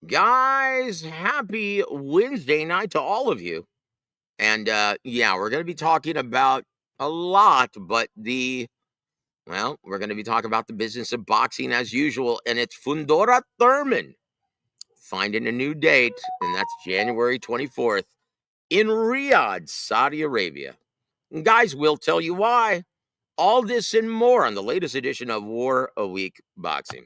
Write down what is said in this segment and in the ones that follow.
Guys, happy Wednesday night to all of you. And yeah, we're going to be talking about a lot, but we're going to be talking about the business of boxing as usual. And it's Fundora Thurman finding a new date, and that's January 24th in Riyadh, Saudi Arabia. And guys, we'll tell you why. All this and more on the latest edition of WaraWeek Boxing.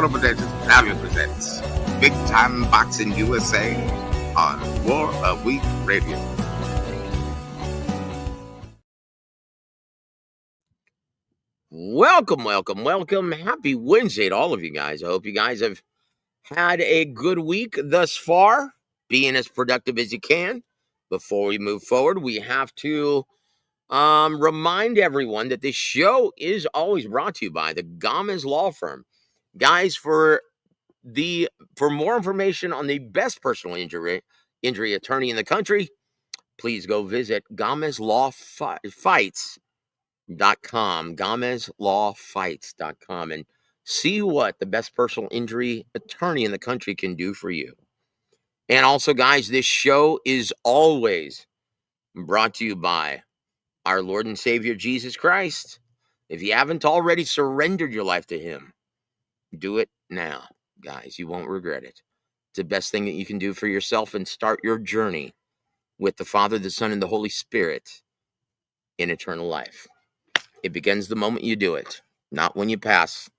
W.A.W. presents Big Time Boxing USA on WaraWeek Radio. Welcome. Happy Wednesday to all of you guys. I hope you guys have had a good week thus far, being as productive as you can. Before we move forward, we have to remind everyone that this show is always brought to you by the Gomez Law Firm. Guys, for more information on the best personal injury attorney in the country, please go visit GomezLawFights.com, GomezLawFights.com, and see what the best personal injury attorney in the country can do for you. And also, guys, this show is always brought to you by our Lord and Savior, Jesus Christ. If you haven't already surrendered your life to him, do it now, guys. You won't regret it. It's the best thing that you can do for yourself, and start your journey with the Father, the Son, and the Holy Spirit in eternal life. It begins the moment you do it, not when you pass.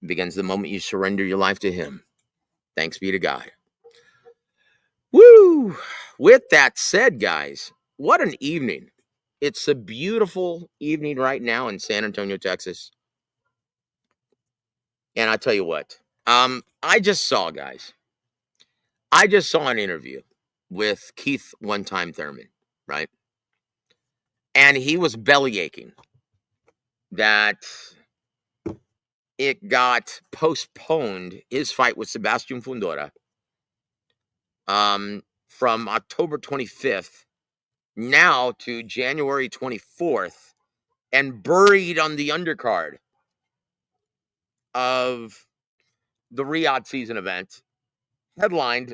It begins the moment you surrender your life to him. Thanks be to God. Woo! With that said, guys, what an evening. It's a beautiful evening right now in San Antonio, Texas. And I tell you what, I just saw an interview with Keith one-time Thurman, right? And he was belly aching that it got postponed, his fight with Sebastian Fundora, from October 25th now to January 24th, and buried on the undercard of the Riyadh season event, headlined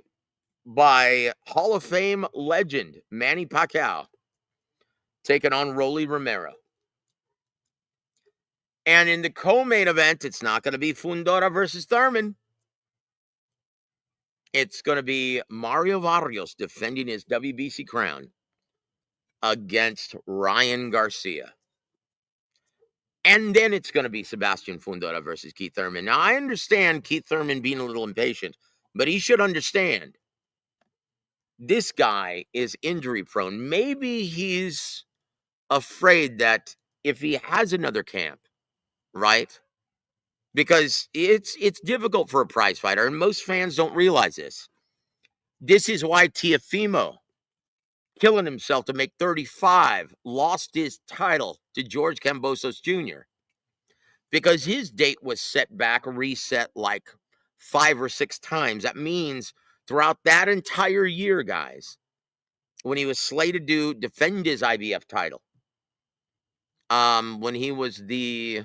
by Hall of Fame legend Manny Pacquiao taking on Rolly Romero. And in the co-main event, it's not going to be Fundora versus Thurman. It's going to be Mario Barrios defending his WBC crown against Ryan Garcia. And then it's going to be Sebastian Fundora versus Keith Thurman. Now, I understand Keith Thurman being a little impatient, but he should understand this guy is injury prone. Maybe he's afraid that if he has another camp, right? Because it's difficult for a prize fighter, and most fans don't realize this. This is why Teofimo, killing himself to make 35, lost his title to George Kambosos Jr. because his date was set back, reset like 5 or 6 times. That means throughout that entire year, guys, when he was slated to defend his IBF title, when he was the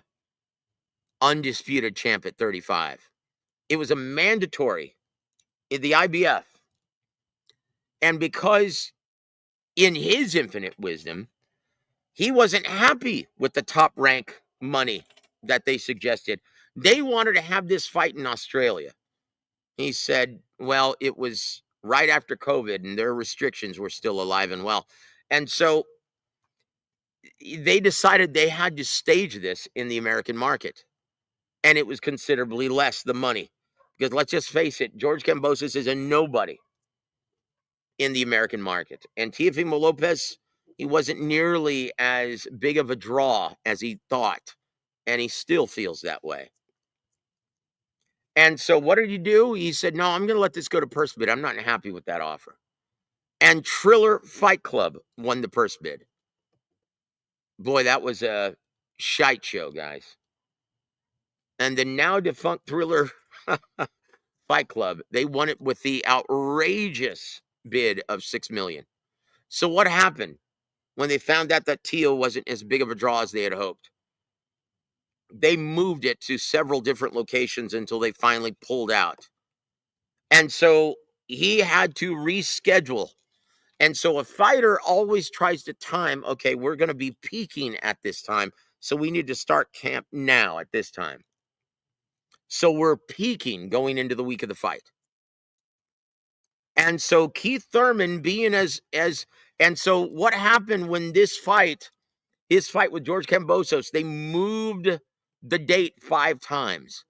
undisputed champ at 35, it was a mandatory in the IBF And because in his infinite wisdom, he wasn't happy with the top rank money that they suggested. They wanted to have this fight in Australia. He said, well, it was right after COVID and their restrictions were still alive and well. And so they decided they had to stage this in the American market. And it was considerably less the money. Because let's just face it, George Kambosos is a nobody in the American market. And Teofimo Lopez, he wasn't nearly as big of a draw as he thought. And he still feels that way. And so what did he do? He said, no, I'm going to let this go to purse bid. I'm not happy with that offer. And Triller Fight Club won the purse bid. Boy, that was a shite show, guys. And the now defunct Thriller Fight Club, they won it with the outrageous bid of $6 million. So what happened when they found out that Teo wasn't as big of a draw as they had hoped? They moved it to several different locations until they finally pulled out. And so he had to reschedule. And so a fighter always tries to time, okay, we're going to be peaking at this time, so we need to start camp now at this time. So we're peaking going into the week of the fight. And so Keith Thurman being and so what happened when this fight, his fight with George Kambosos, they moved the date 5 times.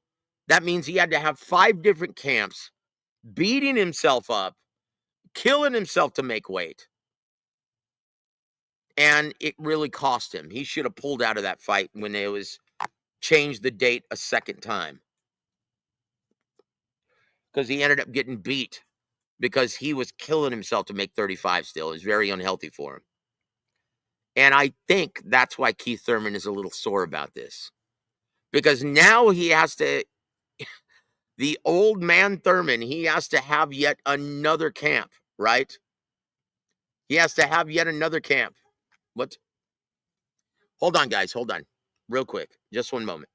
That means he had to have 5 different camps, beating himself up, killing himself to make weight. And it really cost him. He should have pulled out of that fight when it was changed the date a second time. Because he ended up getting beat because he was killing himself to make 35 still. It was very unhealthy for him. And I think that's why Keith Thurman is a little sore about this. Because now he has to, the old man Thurman, he has to have yet another camp, right? He has to have yet another camp. What? Hold on, guys. Hold on. Real quick. Just one moment.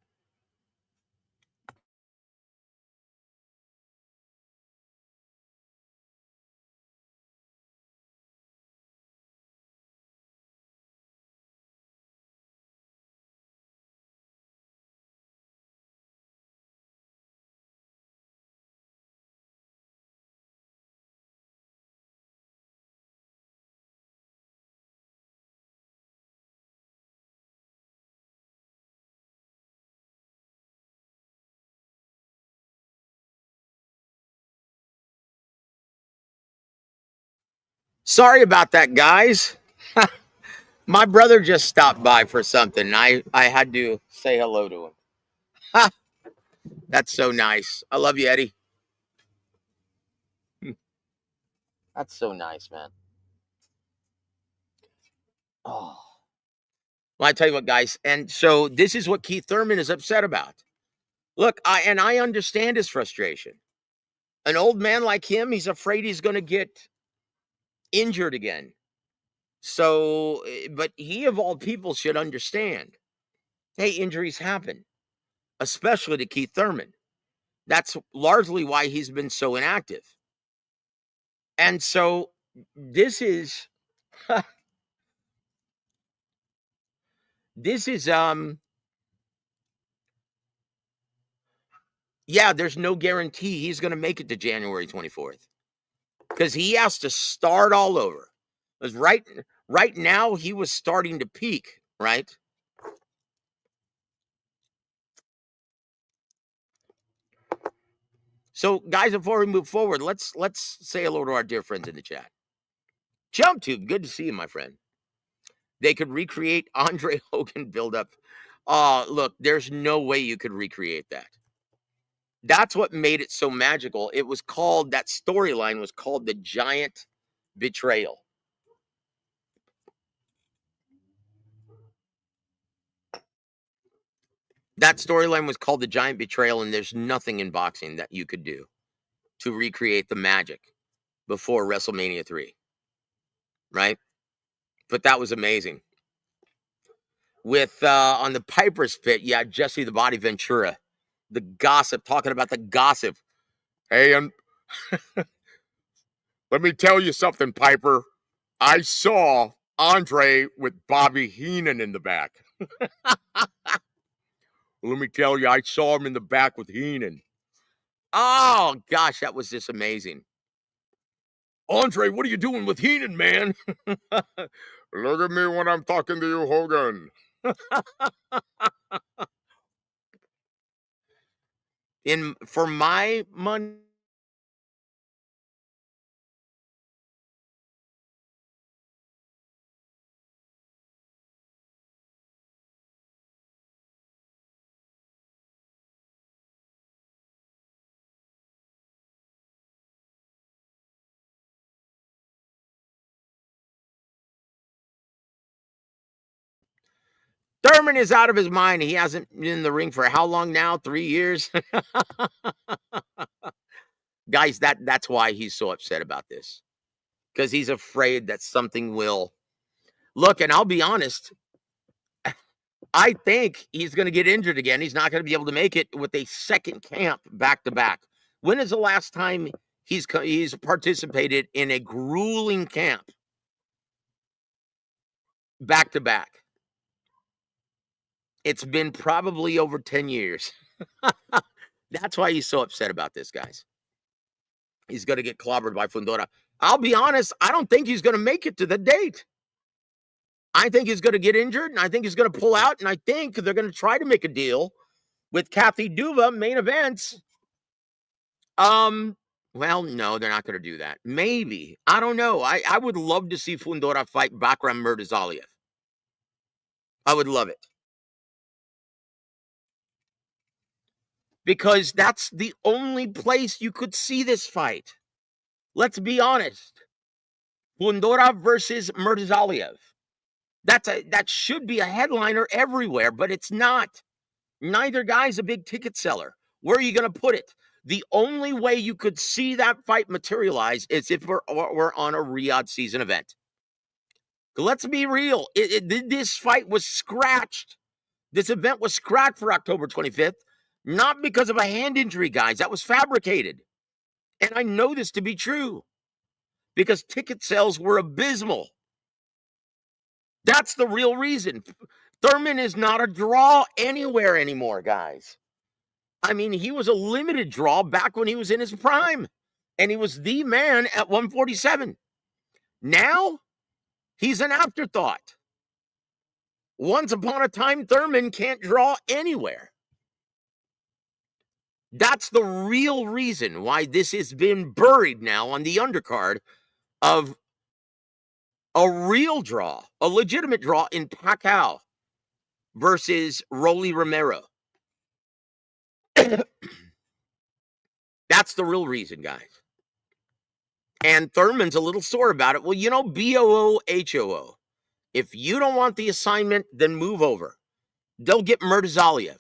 Sorry about that, guys. My brother just stopped by for something. I had to say hello to him. Ha! That's so nice. I love you, Eddie. That's so nice, man. Oh. Well, I tell you what, guys. And so this is what Keith Thurman is upset about. Look, I understand his frustration. An old man like him, he's afraid he's going to get injured again. So, but he of all people should understand. Hey, injuries happen, especially to Keith Thurman. That's largely why he's been so inactive. And so this is this is yeah, there's no guarantee he's going to make it to January 24th because he has to start all over. Because right now he was starting to peak, right? So guys, before we move forward, let's say hello to our dear friends in the chat. JumpTube, good to see you, my friend. They could recreate Andre Hogan buildup. Look, there's no way you could recreate that. That's what made it so magical. It was called, that storyline was called The Giant Betrayal. That storyline was called The Giant Betrayal, and there's nothing in boxing that you could do to recreate the magic before WrestleMania 3. Right? But that was amazing. With on the Piper's Pit, yeah, Jesse the Body Ventura, the gossip, talking about the gossip. Hey, Let me tell you something, Piper. I saw Andre with Bobby Heenan in the back. Let me tell you, I saw him in the back with Heenan. Oh, gosh, that was just amazing. Andre, what are you doing with Heenan, man? Look at me when I'm talking to you, Hogan. For my money, Thurman is out of his mind. He hasn't been in the ring for how long now? 3 years? Guys, that's why he's so upset about this. Because he's afraid that something will look, and I'll be honest, I think he's going to get injured again. He's not going to be able to make it with a second camp back to back. When is the last time he's participated in a grueling camp back to back? It's been probably over 10 years. That's why he's so upset about this, guys. He's going to get clobbered by Fundora. I'll be honest, I don't think he's going to make it to the date. I think he's going to get injured, and I think he's going to pull out, and I think they're going to try to make a deal with Kathy Duva, main events. Well, no, they're not going to do that. Maybe. I don't know. I would love to see Fundora fight Bakram Murtazaliev. I would love it. Because that's the only place you could see this fight. Let's be honest. Fundora versus Murtazaliev. That should be a headliner everywhere, but it's not. Neither guy's a big ticket seller. Where are you going to put it? The only way you could see that fight materialize is if we're on a Riyadh season event. Let's be real. This fight was scratched. This event was scratched for October 25th, not because of a hand injury, guys. That was fabricated. And I know this to be true because ticket sales were abysmal. That's the real reason. Thurman is not a draw anywhere anymore, guys. I mean, he was a limited draw back when he was in his prime, and he was the man at 147. Now, he's an afterthought. Once upon a time, Thurman can't draw anywhere. That's the real reason why this has been buried now on the undercard of a real draw, a legitimate draw in Pacquiao versus Rolly Romero. That's the real reason, guys. And Thurman's a little sore about it. Well, you know, B-O-O-H-O-O. If you don't want the assignment, then move over. They'll get Murtazaliev.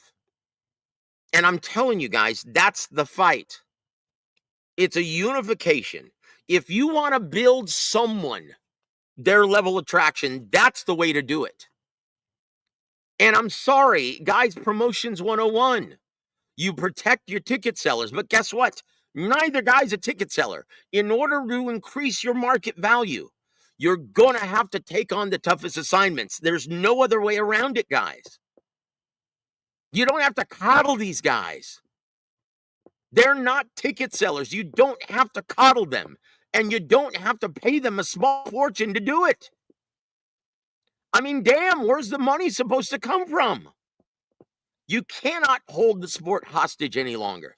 And I'm telling you guys, that's the fight. It's a unification. If you want to build someone, their level of traction, that's the way to do it. And I'm sorry, guys, Promotions 101. You protect your ticket sellers. But guess what? Neither guy's a ticket seller. In order to increase your market value, you're going to have to take on the toughest assignments. There's no other way around it, guys. You don't have to coddle these guys. They're not ticket sellers. You don't have to coddle them. And you don't have to pay them a small fortune to do it. I mean, damn, where's the money supposed to come from? You cannot hold the sport hostage any longer.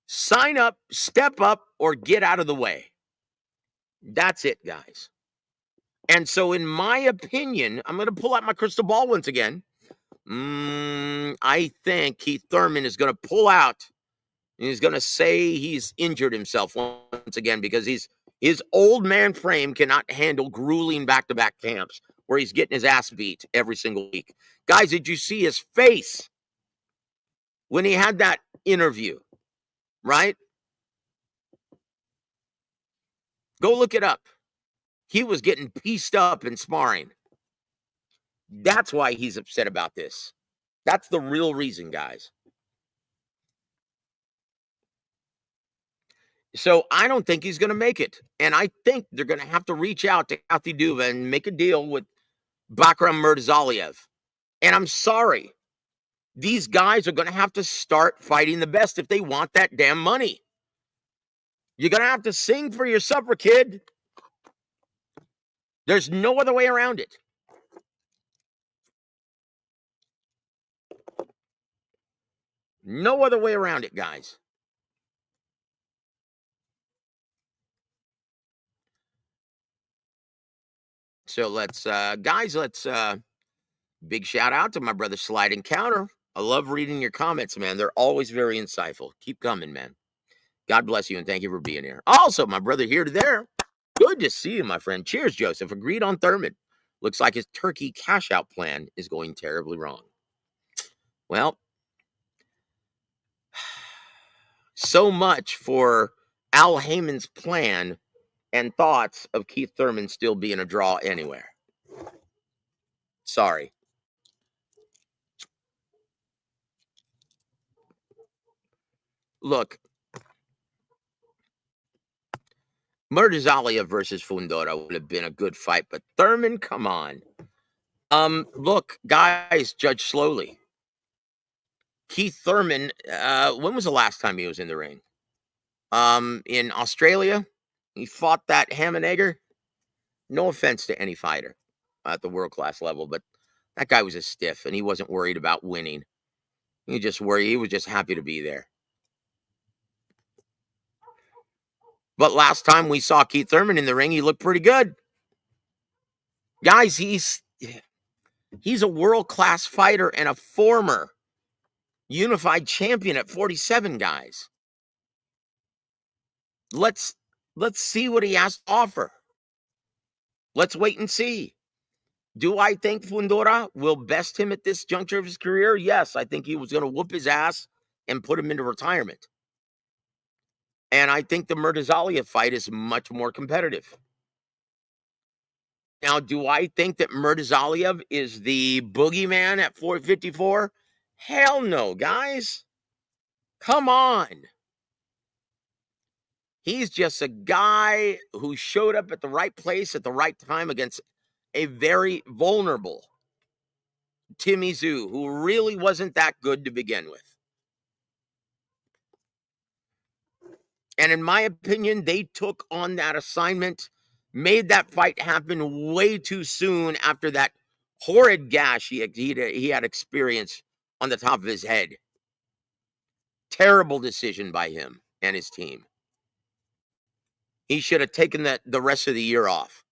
Sign up, step up, or get out of the way. That's it, guys. And so, in my opinion, I'm going to pull out my crystal ball once again. I think Keith Thurman is going to pull out. And he's going to say he's injured himself once again because his old man frame cannot handle grueling back-to-back camps where he's getting his ass beat every single week. Guys, did you see his face when he had that interview? Right? Go look it up. He was getting pieced up in sparring. That's why he's upset about this. That's the real reason, guys. So I don't think he's going to make it. And I think they're going to have to reach out to Kathy Duva and make a deal with Bakram Murtazaliev. And I'm sorry. These guys are going to have to start fighting the best if they want that damn money. You're going to have to sing for your supper, kid. There's no other way around it. No other way around it, guys. So let's, big shout out to my brother Slide Encounter. I love reading your comments, man. They're always very insightful. Keep coming, man. God bless you and thank you for being here. Also, my brother here to there. Good to see you, my friend. Cheers, Joseph. Agreed on Thurman. Looks like his turkey cash out plan is going terribly wrong. Well, so much for Al Heyman's plan and thoughts of Keith Thurman still being a draw anywhere. Sorry. Look, Murtazaliev versus Fundora would have been a good fight, but Thurman, come on. Look, guys, judge slowly. Keith Thurman, when was the last time he was in the ring? In Australia, he fought that ham and egger. No offense to any fighter at the world-class level, but that guy was a stiff, and he wasn't worried about winning. He was just happy to be there. But last time we saw Keith Thurman in the ring, he looked pretty good. Guys, he's a world-class fighter and a former unified champion at 47, guys. Let's see what he has to offer. Let's wait and see. Do I think Fundora will best him at this juncture of his career? Yes, I think he was going to whoop his ass and put him into retirement. And I think the Murtazaliev fight is much more competitive. Now, do I think that Murtazaliev is the boogeyman at 454? Hell no, guys. Come on. He's just a guy who showed up at the right place at the right time against a very vulnerable Timmy Zoo, who really wasn't that good to begin with. And in my opinion, they took on that assignment, made that fight happen way too soon after that horrid gash he had experienced on the top of his head. Terrible decision by him and his team. He should have taken the rest of the year off.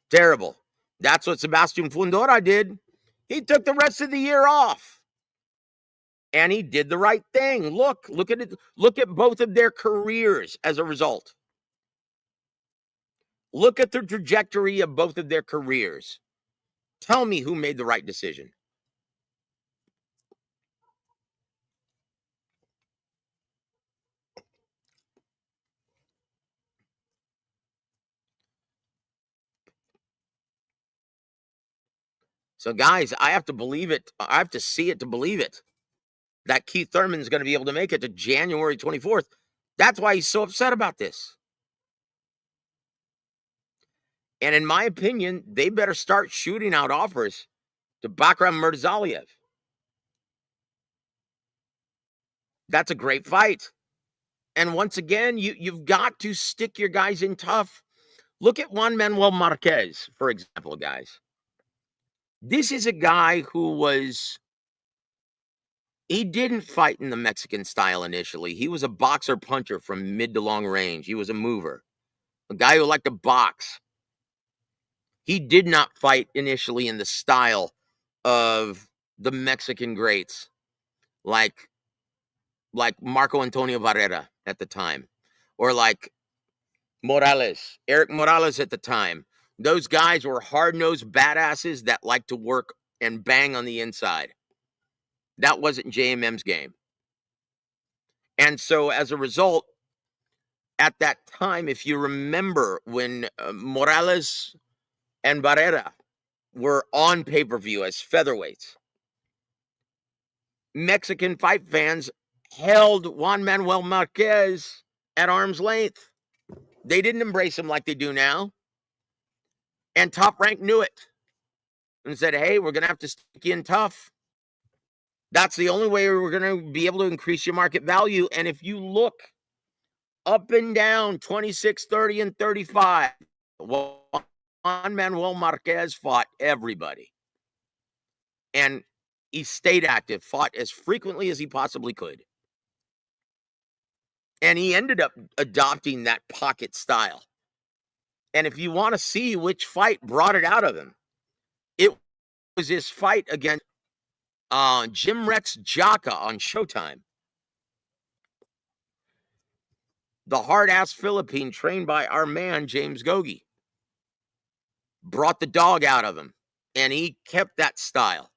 Terrible. That's what Sebastian Fundora did. He took the rest of the year off. And he did the right thing. Look at it. Look at both of their careers as a result. Look at the trajectory of both of their careers. Tell me who made the right decision. So, guys, I have to believe it. I have to see it to believe it. That Keith Thurman is going to be able to make it to January 24th. That's why he's so upset about this. And in my opinion, they better start shooting out offers to Bakram Murtazaliev. That's a great fight. And once again, you've got to stick your guys in tough. Look at Juan Manuel Marquez, for example, guys. This is a guy who he didn't fight in the Mexican style initially. He was a boxer puncher from mid to long range. He was a mover, a guy who liked to box. He did not fight initially in the style of the Mexican greats, like Marco Antonio Barrera at the time, or like Eric Morales at the time. Those guys were hard-nosed badasses that like to work and bang on the inside. That wasn't JMM's game. And so as a result, at that time, if you remember when Morales and Barrera were on pay-per-view as featherweights, Mexican fight fans held Juan Manuel Marquez at arm's length. They didn't embrace him like they do now. And Top Rank knew it and said, hey, we're going to have to stick you in tough. That's the only way we're going to be able to increase your market value. And if you look up and down 26, 30, and 35, Juan Manuel Marquez fought everybody. And he stayed active, fought as frequently as he possibly could. And he ended up adopting that pocket style. And if you want to see which fight brought it out of him, it was his fight against Jim Rex Jaka on Showtime. The hard-ass Philippine trained by our man, James Gogi, brought the dog out of him. And he kept that style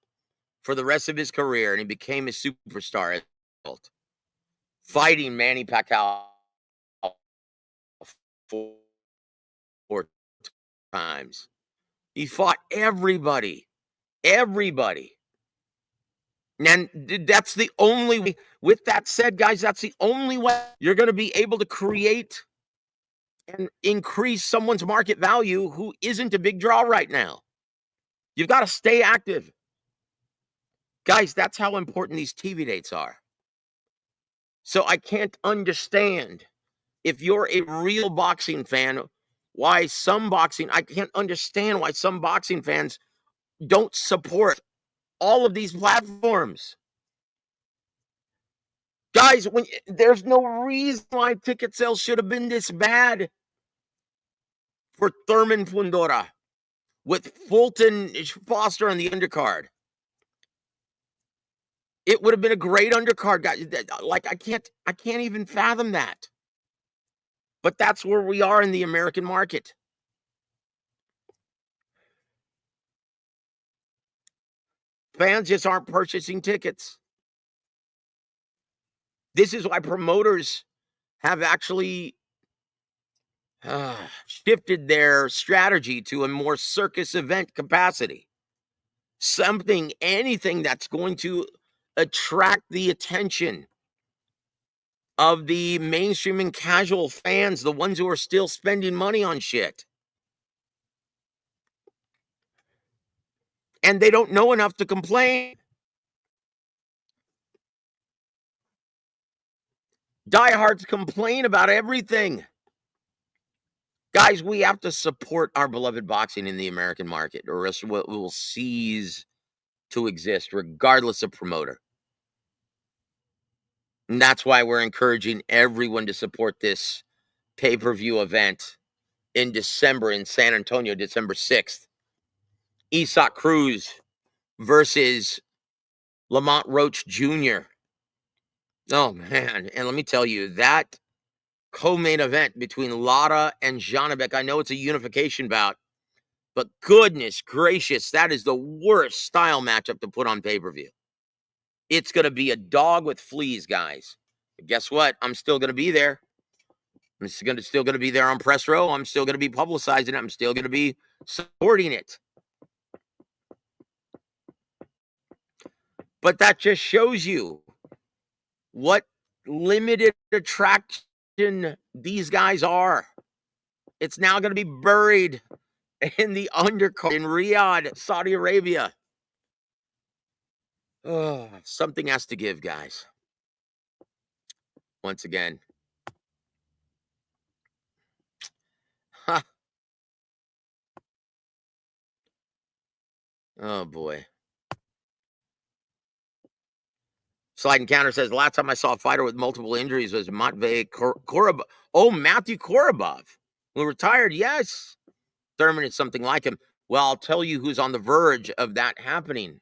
for the rest of his career. And he became a superstar as a result, fighting Manny Pacquiao 4 times. He fought everybody. And that's the only way. With that said, guys, that's the only way you're going to be able to create and increase someone's market value who isn't a big draw right now. You've got to stay active. Guys, that's how important these TV dates are. So I can't understand, if you're a real boxing fan, I can't understand why some boxing fans don't support all of these platforms. Guys, there's no reason why ticket sales should have been this bad for Thurman Fundora with Fulton Foster on the undercard. It would have been a great undercard, guys. Like, I can't even fathom that. But that's where we are in the American market. Fans just aren't purchasing tickets. This is why promoters have actually shifted their strategy to a more circus event capacity. Anything that's going to attract the attention of the mainstream and casual fans, the ones who are still spending money on shit. And they don't know enough to complain. Diehards complain about everything. Guys, we have to support our beloved boxing in the American market, or else we'll cease to exist, regardless of promoter. And that's why we're encouraging everyone to support this pay-per-view event in December in San Antonio, December 6th. Isaac Cruz versus Lamont Roach Jr. Oh, man. And let me tell you, that co-main event between Lara and Janabek, I know it's a unification bout, but goodness gracious, that is the worst style matchup to put on pay-per-view. It's going to be a dog with fleas, guys. But guess what? I'm still going to be there. I'm still going to be there on press row. I'm still going to be publicizing it. I'm still going to be supporting it. But that just shows you what limited attraction these guys are. It's now going to be buried in the undercard in Riyadh, Saudi Arabia. Oh, something has to give, guys. Once again. Ha. Oh, boy. Slide Encounter says, last time I saw a fighter with multiple injuries was Matvey Korobov. Oh, Matthew Korobov, who retired. Yes. Thurman is something like him. Well, I'll tell you who's on the verge of that happening.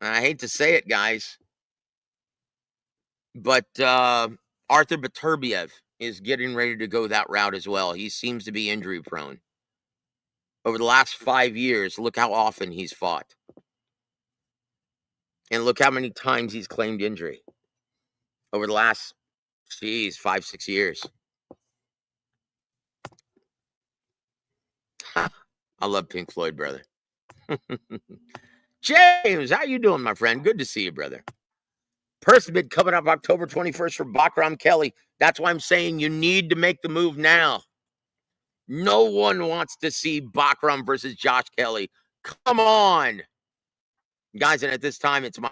I hate to say it, guys, but Arthur Beterbiev is getting ready to go that route as well. He seems to be injury prone. Over the last 5 years, look how often he's fought. And look how many times he's claimed injury. Over the last, 5-6 years. I love Pink Floyd, brother. James, how you doing, my friend? Good to see you, brother. Purse bid coming up October 21st for Bakram Kelly. That's why I'm saying you need to make the move now. No one wants to see Bakram versus Josh Kelly. Come on. Guys, and at this time, it's my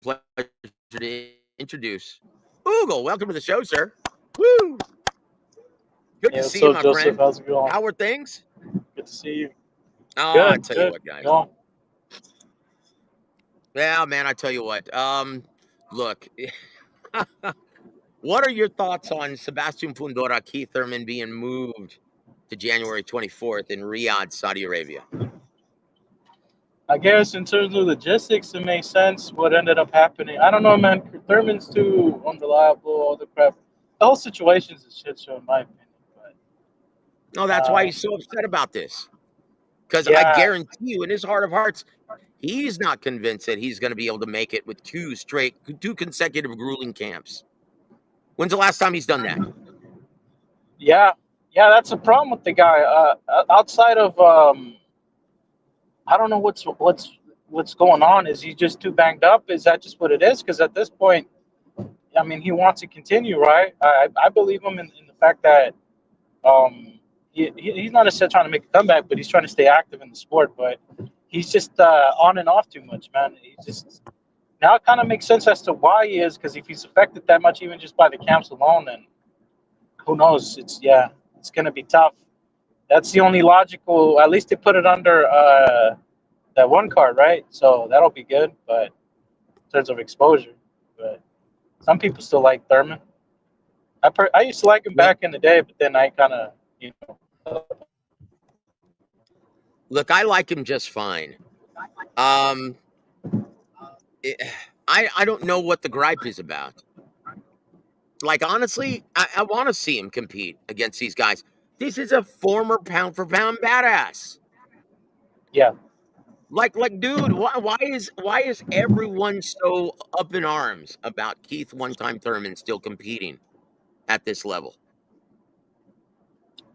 pleasure to introduce Oogle. Welcome to the show, sir. Woo! Good to see you, So my Joseph, friend. how's it going? How are things? Good to see you. Oh, I Good, tell you good. what, guys. No, Yeah, man, I tell you what. Look, what are your thoughts on Sebastian Fundora, Keith Thurman being moved to January 24th in Riyadh, Saudi Arabia? I guess in terms of logistics, it makes sense. What ended up happening, I don't know, man. Thurman's too unreliable. All the crap. The whole situation's a shit show, in my opinion. No, But that's why he's so upset about this. Because I yeah, guarantee you, in his heart of hearts, he's not convinced that he's going to be able to make it with two consecutive grueling camps. When's the last time he's done that? yeah, yeah. That's a problem with the guy. Outside of I don't know what's going on. Is he just too banged up? Is that just what it is? Because at this point, I mean, he wants to continue, right? I believe him in the fact that he's not necessarily trying to make a comeback, but he's trying to stay active in the sport. But he's just on and off too much, man. He just now it kind of makes sense as to why he is, because if he's affected that much, even just by the camps alone, then who knows? It's gonna be tough. That's the only logical. At least they put it under that one card, right? So that'll be good. But in terms of exposure, but some people still like Thurman. I used to like him Look, back in the day, but then I kind of look, I like him just fine. Um, it- I don't know what the gripe is about. Like, honestly, I want to see him compete against these guys. This is a former pound for pound badass. yeah. Like, dude, why is everyone so up in arms about Keith one time Thurman still competing at this level?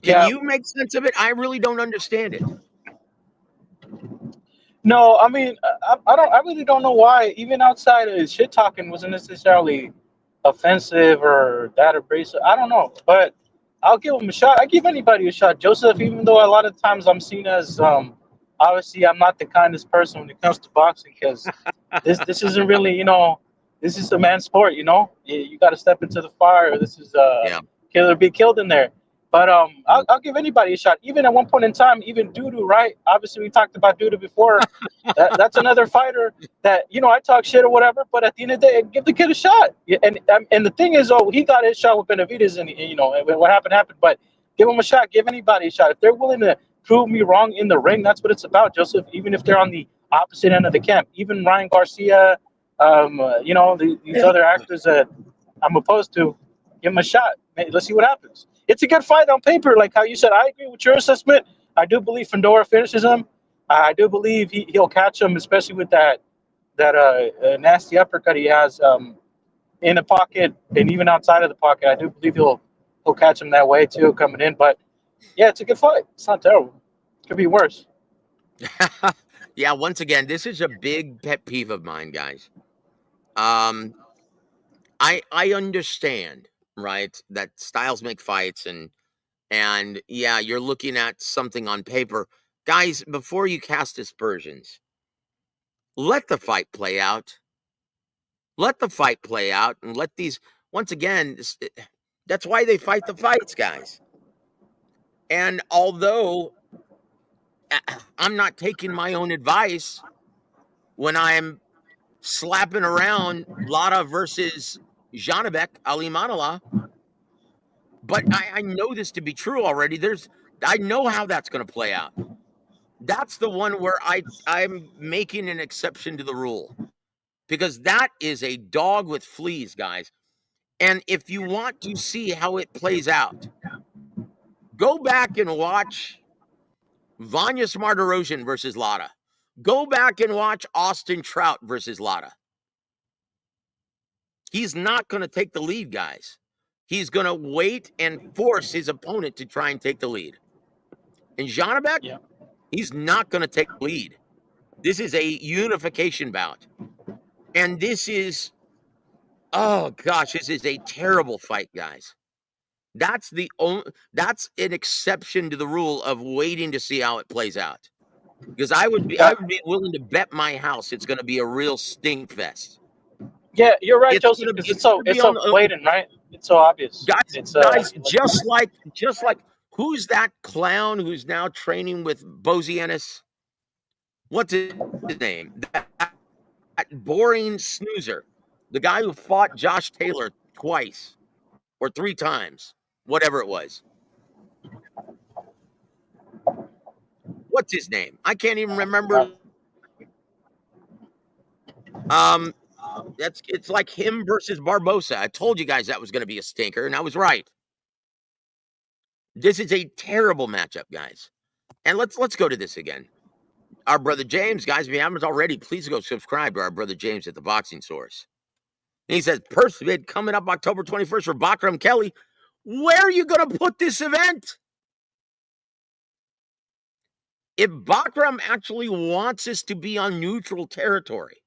Can Yeah, you make sense of it? I really don't understand it. no, I mean, I don't. I really don't know why. Even outside of shit talking, wasn't necessarily offensive or that abrasive. I don't know, but I'll give him a shot. I give anybody a shot, Joseph. Even though a lot of times I'm seen as obviously I'm not the kindest person when it comes to boxing, because this isn't really, this is a man's sport. You got to step into the fire. This is Yeah. kill or be killed in there. But I'll give anybody a shot. Even at one point in time, even Dudu, right? Obviously, we talked about Dudu before. That's another fighter that I talk shit or whatever. But at the end of the day, give the kid a shot. Yeah, and the thing is, he got his shot with Benavidez, and what happened. But give him a shot. Give anybody a shot if they're willing to prove me wrong in the ring. That's what it's about, Joseph. Even if they're on the opposite end of the camp, even Ryan Garcia, these other actors that I'm opposed to, give him a shot. Let's see what happens. It's a good fight on paper, like how you said. I agree with your assessment. I do believe Fundora finishes him. I do believe he'll catch him, especially with that nasty uppercut he has in the pocket and even outside of the pocket. I do believe he'll catch him that way too, coming in. But yeah, it's a good fight. It's not terrible. Could be worse. Yeah, once again, this is a big pet peeve of mine, guys. Um, I understand, right, that styles make fights and yeah, you're looking at something on paper. Guys, before you cast aspersions, let the fight play out. Let the fight play out and let these once again, that's why they fight the fights, guys. And although I'm not taking my own advice when I'm slapping around Lara versus Janabek Ali Manala, but I know this to be true already. I know how that's going to play out. That's the one where I'm making an exception to the rule because that is a dog with fleas, guys. And if you want to see how it plays out, go back and watch Vanya Smarterosian versus Lara. Go back and watch Austin Trout versus Lara. He's not going to take the lead, guys. He's going to wait and force his opponent to try and take the lead. And Janabek, Yeah. he's not going to take the lead. This is a unification bout. And this is, oh gosh, this is a terrible fight, guys. That's an exception to the rule of waiting to see how it plays out. Because I would be willing to bet my house it's going to be a real stink fest. Yeah, you're right, It's Joseph. gonna Because be, it's so blatant, right? It's so obvious. guys, just like who's that clown who's now training with Bozianis? What's his name? That boring snoozer, the guy who fought Josh Taylor twice or 3 times, whatever it was. What's his name? I can't even remember. It's like him versus Barbosa. I told you guys that was going to be a stinker, and I was right. This is a terrible matchup, guys. And let's go to this again. Our brother James, guys, if you haven't already, please go subscribe to our brother James at the Boxing Source. And he says, purse bid coming up October 21st for Bakram Kelly. Where are you going to put this event? If Bakram actually wants us to be on neutral territory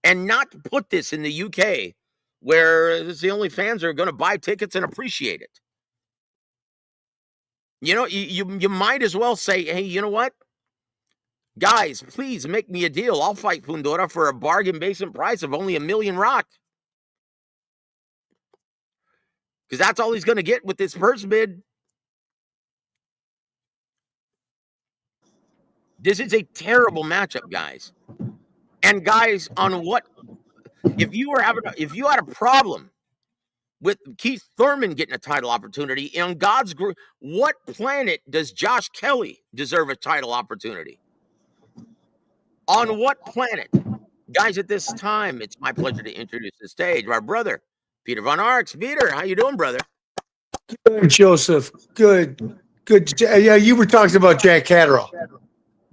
and not put this in the UK, where it's the only fans that are going to buy tickets and appreciate it. You know, you might as well say, hey, you know what? Guys, please make me a deal. I'll fight Fundora for a bargain basement price of only $1 million rock. Because that's all he's going to get with this purse bid. This is a terrible matchup, guys. And guys, on what if you had a problem with Keith Thurman getting a title opportunity on God's group, what planet does Josh Kelly deserve a title opportunity? On what planet? Guys, at this time, it's my pleasure to introduce the stage our brother, Peter Von Arx. Peter, how you doing, brother? Good, Joseph. Good. Yeah, you were talking about Jack Catterall.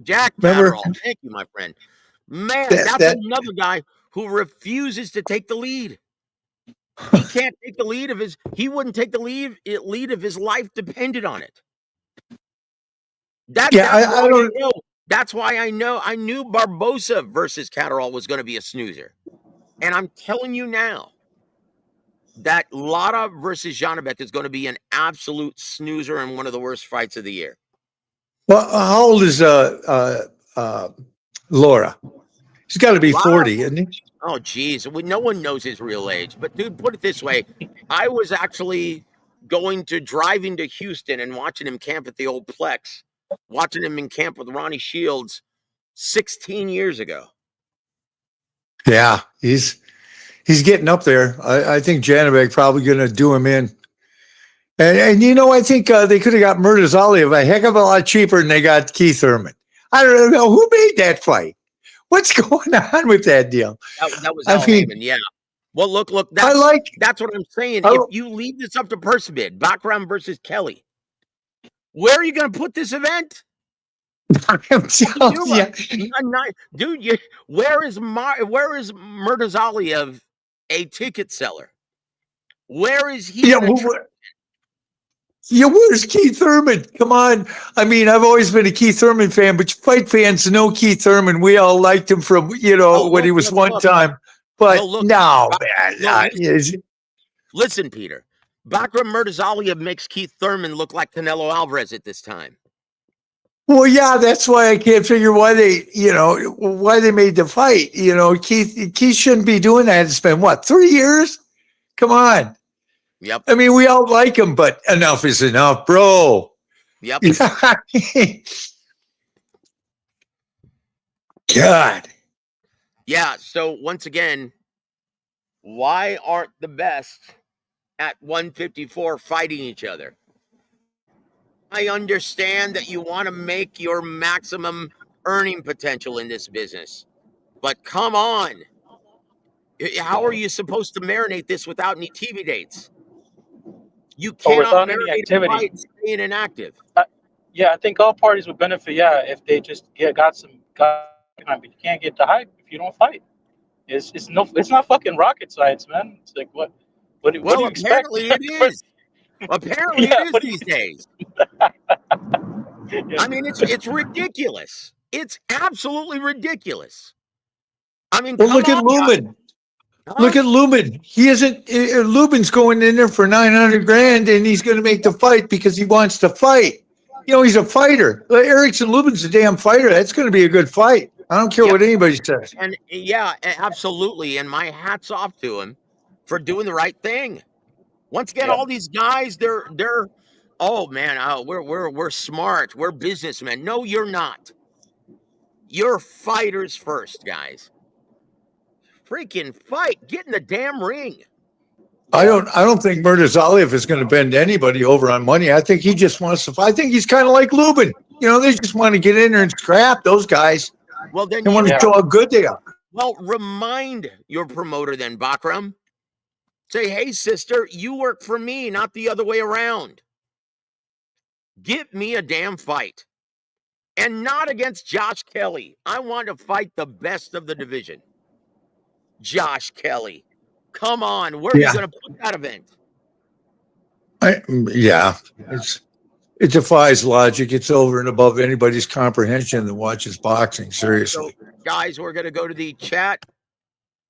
Jack Catterall. Thank you, my friend. Man, that's another guy who refuses to take the lead. He can't take the lead he wouldn't take the lead if his life depended on it. That's why I knew Barbosa versus Catterall was going to be a snoozer. And I'm telling you now that Lara versus Janabek is going to be an absolute snoozer and one of the worst fights of the year. Well, how old is Laura? He's got to be 40, isn't he? Oh, geez. No one knows his real age. But, dude, put it this way. I was actually driving to Houston and watching him camp at the old Plex, watching him in camp with Ronnie Shields 16 years ago. Yeah, he's getting up there. I think Janabek probably going to do him in. And you know, I think they could have got Murtazali a heck of a lot cheaper than they got Keith Thurman. I don't know who made that fight. What's going on with that deal? That was Al Heyman, yeah. Well, look. That's what I'm saying. If you leave this up to purse bid, Bakram versus Kelly, where are you going to put this event? I'm telling you, dude. Where is Murtazali of a ticket seller? Where is he? Where's Keith Thurman? Come on. I mean, I've always been a Keith Thurman fan, but fight fans know Keith Thurman. We all liked him from, when he was one time. But listen, Peter. Bakram Murtazali makes Keith Thurman look like Canelo Alvarez at this time. Well, yeah, that's why I can't figure why they made the fight. Keith shouldn't be doing that. It's been 3 years? Come on. Yep. I mean, we all like him, but enough is enough, bro. Yep. God. Yeah. So once again, why aren't the best at 154 fighting each other? I understand that you want to make your maximum earning potential in this business, but come on. How are you supposed to marinate this without any TV dates? You cannot marinate any activity. Staying inactive. I think all parties would benefit. Yeah, if they just got some. But you can't get the hype if you don't fight. It's not fucking rocket science, man. It's like what do you expect? Apparently it is. Apparently it is these days. I mean, it's ridiculous. It's absolutely ridiculous. I mean, look at Lumen. Look at Lubin. He isn't. Lubin's going in there for 900 grand, and he's going to make the fight because he wants to fight. You know, he's a fighter. Erickson Lubin's a damn fighter. That's going to be a good fight. I don't care what anybody says. And yeah, absolutely. And my hat's off to him for doing the right thing. Once again, all these guys, they're oh man, we're smart, we're businessmen. No, you're not. You're fighters first, guys. Freaking fight. Get in the damn ring. I don't think Murtazaliev is going to bend anybody over on money. I think he just wants to fight. I think he's kind of like Lubin. You know, they just want to get in there and scrap those guys. Well, then they want to show how good they are. Well, remind your promoter then, Bakram. Say, hey, sister, you work for me, not the other way around. Get me a damn fight. And not against Josh Kelly. I want to fight the best of the division. Josh Kelly. Come on. Where are you going to put that event? It defies logic. It's over and above anybody's comprehension that watches boxing. Seriously. So, guys, we're going to go to the chat.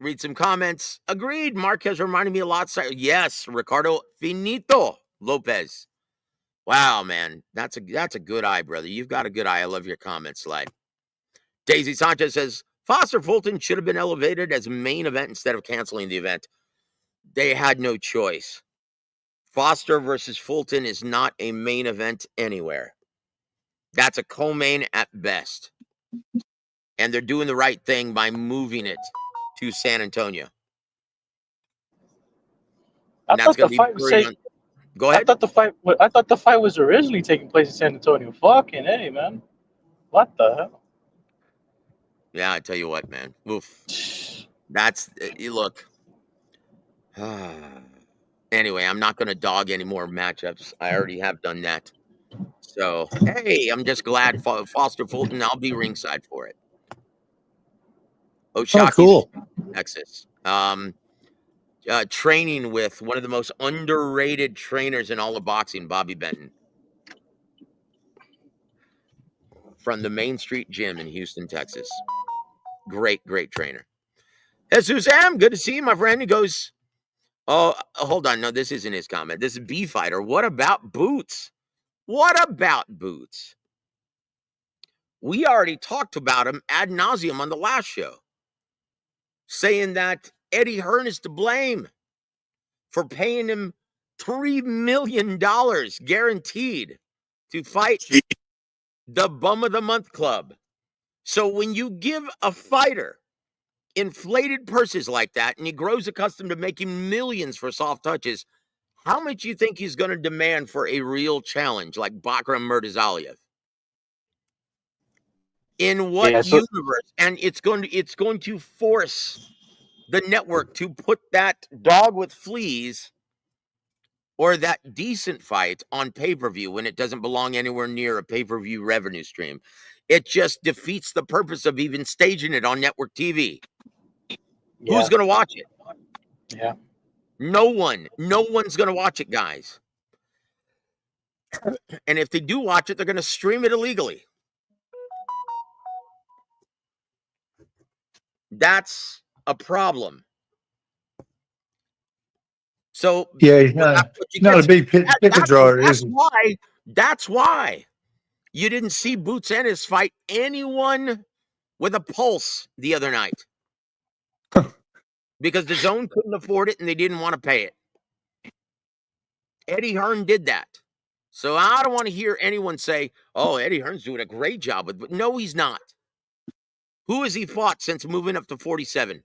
Read some comments. Agreed. Marquez reminded me a lot. Yes, Ricardo Finito Lopez. Wow, man. That's a good eye, brother. You've got a good eye. I love your comment slide. Daisy Sanchez says, Foster Fulton should have been elevated as a main event instead of canceling the event. They had no choice. Foster versus Fulton is not a main event anywhere. That's a co-main at best. And they're doing the right thing by moving it to San Antonio. I thought the fight was Go ahead. I thought the fight was originally taking place in San Antonio. Fucking hey, man. What the hell? Yeah, I tell you what, man. Oof. That's look. Anyway, I'm not going to dog any more matchups. I already have done that. So, hey, I'm just glad Foster Fulton. I'll be ringside for it. Oshaki, cool. Texas. Training with one of the most underrated trainers in all of boxing, Bobby Benton, from the Main Street Gym in Houston, Texas. Great trainer. Jesus M, good to see you, my friend. He goes, oh, hold on. No, this isn't his comment. This is B Fighter. What about Boots? What about Boots? We already talked about him ad nauseum on the last show, saying that Eddie Hearn is to blame for paying him $3 million guaranteed to fight the Bum of the Month Club. So when you give a fighter inflated purses like that and he grows accustomed to making millions for soft touches, how much you think he's going to demand for a real challenge like Bakram Murtazaliev? In what universe? And it's going to force the network to put that dog with fleas or that decent fight on pay-per-view when it doesn't belong anywhere near a pay-per-view revenue stream. It just defeats the purpose of even staging it on network TV. Yeah. Who's going to watch it? Yeah. No one. No one's going to watch it, guys. And if they do watch it, they're going to stream it illegally. That's a problem. So yeah, not a big pick drawer. That's why you didn't see Boots Ennis fight anyone with a pulse the other night. Because the zone couldn't afford it and they didn't want to pay it. Eddie Hearn did that. So I don't want to hear anyone say, oh, Eddie Hearn's doing a great job with, but no, he's not. Who has he fought since moving up to 47?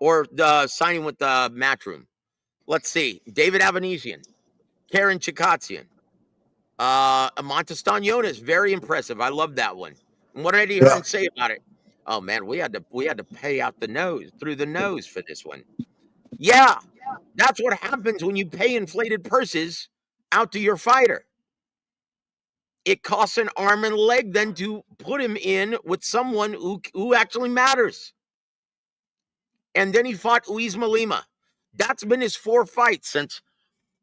Or signing with the Matchroom? Let's see. David Avanesian, Karen Chikatsian, Montestanonis, very impressive. I love that one. And what did Eddie Hearn say about it? Oh man, we had to pay out through the nose for this one. Yeah, that's what happens when you pay inflated purses out to your fighter. It costs an arm and a leg then to put him in with someone who actually matters. And then he fought Uisma Lima. That's been his 4 fights since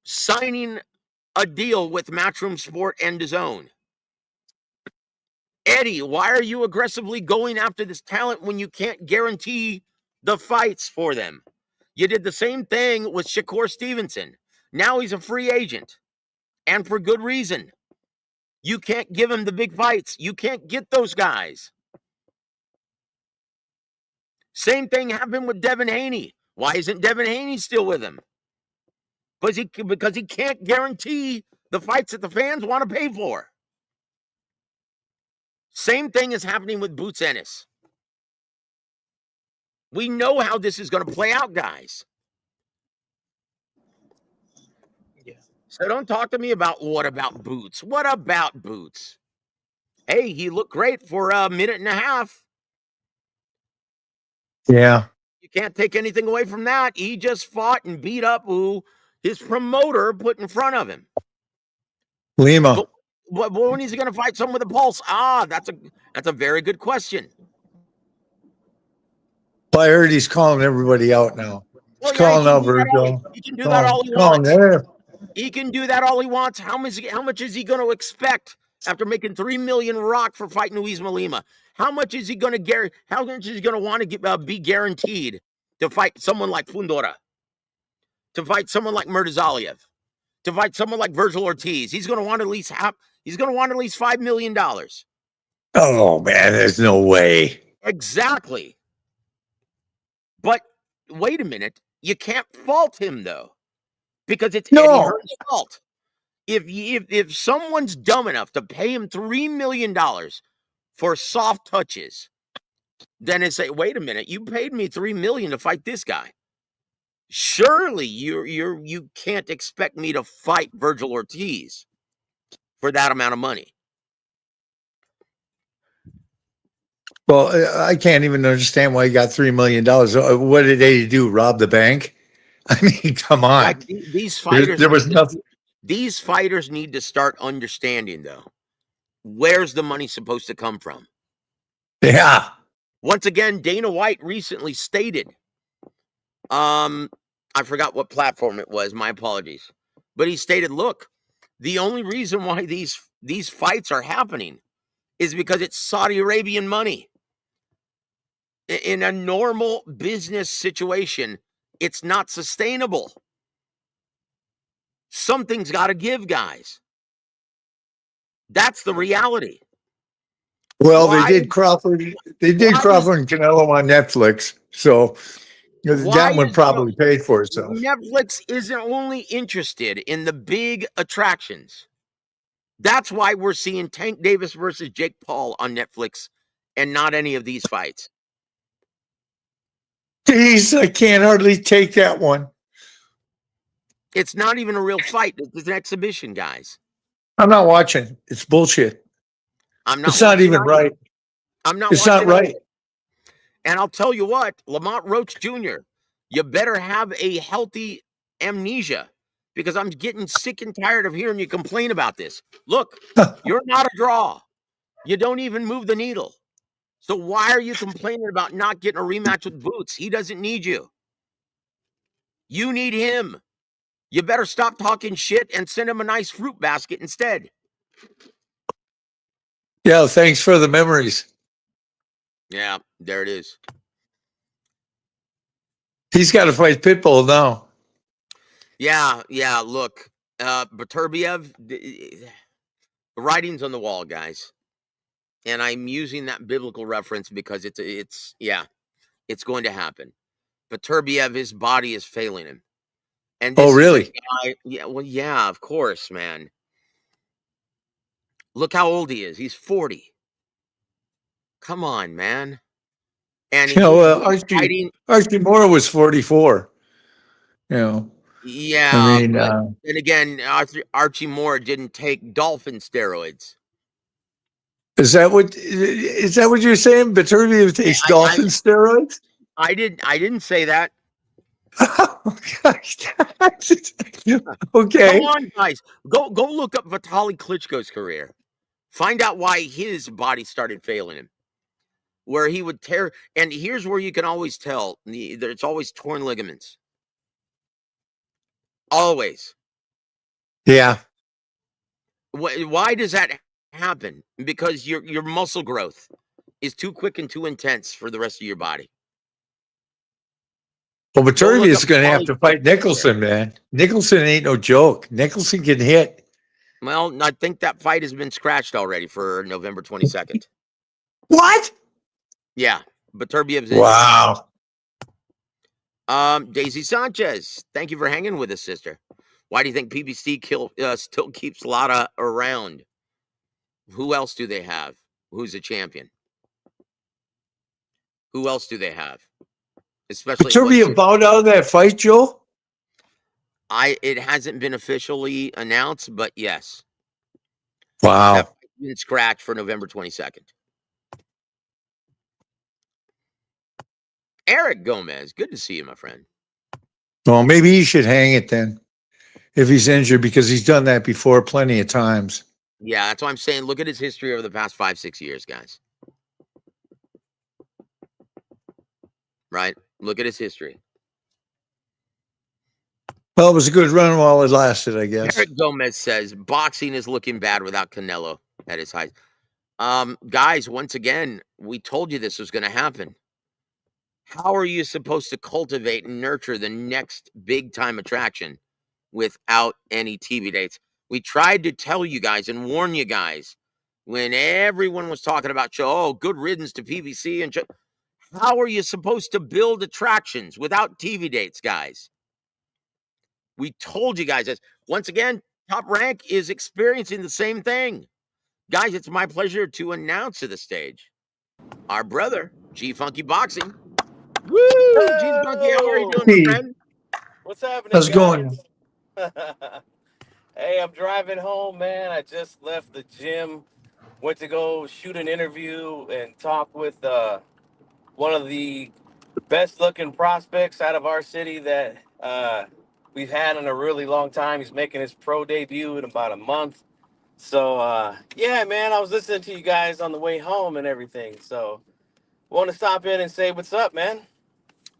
signing a deal with Matchroom Sport and DAZN. Eddie, why are you aggressively going after this talent when you can't guarantee the fights for them? You did the same thing with Shakur Stevenson. Now he's a free agent, and for good reason. You can't give him the big fights. You can't get those guys. Same thing happened with Devin Haney. Why isn't Devin Haney still with him? Because he can't guarantee the fights that the fans want to pay for. Same thing is happening with Boots Ennis. We know how this is going to play out, guys. Yeah. So don't talk to me about what about Boots. What about Boots? Hey, he looked great for a minute and a half. Yeah. You can't take anything away from that. He just fought and beat up who his promoter put in front of him. Lima. But when is he going to fight someone with a pulse? That's a very good question. Well, I heard he's calling everybody out now. He's calling out Virgil. He can do that all he wants. He can do that all he wants. How much is he going to expect after making $3 million rock for fighting Luis Lima? How much is he going to How much is he going to want to be guaranteed to fight someone like Fundora, to fight someone like Murtazaliev, to fight someone like Virgil Ortiz? He's going to want at least $5 million. Oh man, there's no way. Exactly. But wait a minute, you can't fault him though, because it's Eddie Hearn's fault. If someone's dumb enough to pay him $3 million for soft touches, then they say, "Wait a minute, you paid me $3 million to fight this guy. Surely you can't expect me to fight Virgil Ortiz for that amount of money." Well, I can't even understand why he got $3 million. What did they do? Rob the bank? I mean, come on. Like these fighters, there was nothing. These fighters need to start understanding, though, where's the money supposed to come from? Yeah. Once again, Dana White recently stated, I forgot what platform it was, my apologies, but he stated, look, the only reason why these fights are happening is because it's Saudi Arabian money. In a normal business situation, it's not sustainable. Something's got to give, guys. That's the reality. Well, they did Crawford. They did Crawford and Canelo on Netflix, so that one probably paid for itself. Netflix isn't only interested in the big attractions. That's why we're seeing Tank Davis versus Jake Paul on Netflix and not any of these fights. Jeez, I can't hardly take that one. It's not even a real fight. It's an exhibition, guys. I'm not watching. It's bullshit. It's not even right. I'm not. It's not right. And I'll tell you what, Lamont Roach Jr., you better have a healthy amnesia, because I'm getting sick and tired of hearing you complain about this. Look, you're not a draw. You don't even move the needle. So why are you complaining about not getting a rematch with Boots? He doesn't need you. You need him. You better stop talking shit and send him a nice fruit basket instead. Yeah, thanks for the memories. Yeah, there it is. He's got to fight Pitbull now. Yeah, look, Beterbiev, the writing's on the wall, guys. And I'm using that biblical reference because it's going to happen. Beterbiev, his body is failing him. And this really? Yeah, of course, man. Look how old he is. He's 40. Come on, man. And Archie Moore was 44. Yeah, I mean, and again, Archie Moore didn't take dolphin steroids. Is that what you're saying? Beterbiev takes dolphin steroids? I didn't say that. Okay. Come on, guys. Go look up Vitaly Klitschko's career. Find out why his body started failing him. Where he would tear, and here's where you can always tell. It's always torn ligaments. Always. Yeah. Why does that happen? Because your muscle growth is too quick and too intense for the rest of your body. Well, Go Viterbi look is up going to have Paulie to fight Cook. Nicholson, man. Nicholson ain't no joke. Nicholson can hit. Well, I think that fight has been scratched already for November 22nd. What? Yeah, Beterbiev's injured. Wow. Daisy Sanchez, thank you for hanging with us, sister. Why do you think PBC still keeps Lara around? Who else do they have? Who's a champion? Who else do they have? Especially at what Viterbi bowed out of that fight, Joe? it hasn't been officially announced, but yes. Wow. That fight's been scratched for November 22nd. Eric Gomez, good to see you, my friend. Well, maybe he should hang it then if he's injured, because he's done that before plenty of times. Yeah, that's why I'm saying look at his history over the past 5-6 years, guys. Right? Look at his history. Well, it was a good run while it lasted, I guess. Eric Gomez says boxing is looking bad without Canelo at his height. Guys, once again, we told you this was going to happen. How are you supposed to cultivate and nurture the next big time attraction without any TV dates? We tried to tell you guys and warn you guys when everyone was talking about good riddance to PBC and how are you supposed to build attractions without TV dates, guys? We told you guys this. Once again, Top Rank is experiencing the same thing. Guys, it's my pleasure to announce to the stage our brother, G Funky Boxing. Woo! G Funky, how are you doing, my friend? What's happening, How's it guys? going? Hey, I'm driving home, man. I just left the gym, went to go shoot an interview and talk with one of the best looking prospects out of our city that we've had in a really long time. He's making his pro debut in about a month. So, yeah, man, I was listening to you guys on the way home and everything. So, want to stop in and say what's up, man.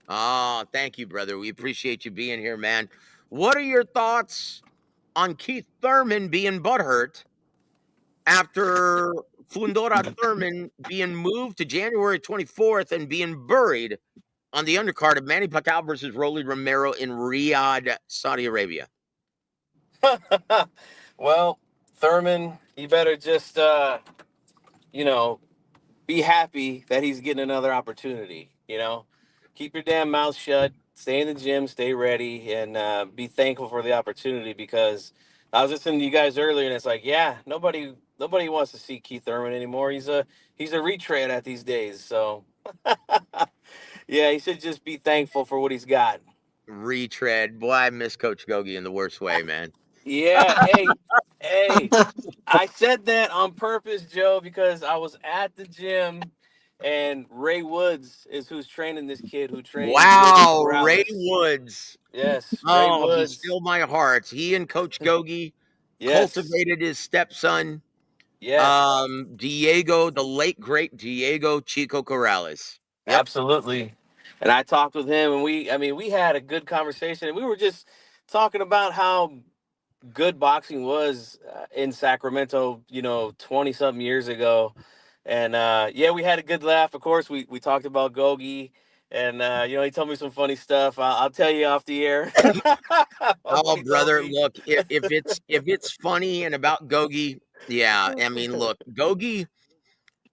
Oh, thank you, brother. We appreciate you being here, man. What are your thoughts on Keith Thurman being butthurt after Fundora Thurman being moved to January 24th and being buried on the undercard of Manny Pacquiao versus Rolly Romero in Riyadh, Saudi Arabia? Well, Thurman, you better just, you know, be happy that he's getting another opportunity. Keep your damn mouth shut, stay in the gym, stay ready, and be thankful for the opportunity. Because I was listening to you guys earlier, and it's like, yeah, nobody wants to see Keith Thurman anymore. He's a retread at these days. So yeah, he should just be thankful for what he's got. Retread. Boy, I miss Coach Gogi in the worst way, man. Yeah, hey, I said that on purpose, Joe, because I was at the gym and Ray Woods is who's training this kid who trained Diego Wow, Ray Corrales. Woods. Yes, Ray Oh, he Woods. stole my heart. He and Coach Gogi Yes, cultivated his stepson, yes, Diego, the late great Diego Chico Corrales. Yep. absolutely. And I talked with him, and we had a good conversation, and we were just talking about how good boxing was in Sacramento, 20 something years ago. And yeah, we had a good laugh. Of course, we talked about Gogi, and he told me some funny stuff. I'll tell you off the air what Oh, he told brother, me. look, if it's funny and about Gogi, yeah, I mean, look, Gogi,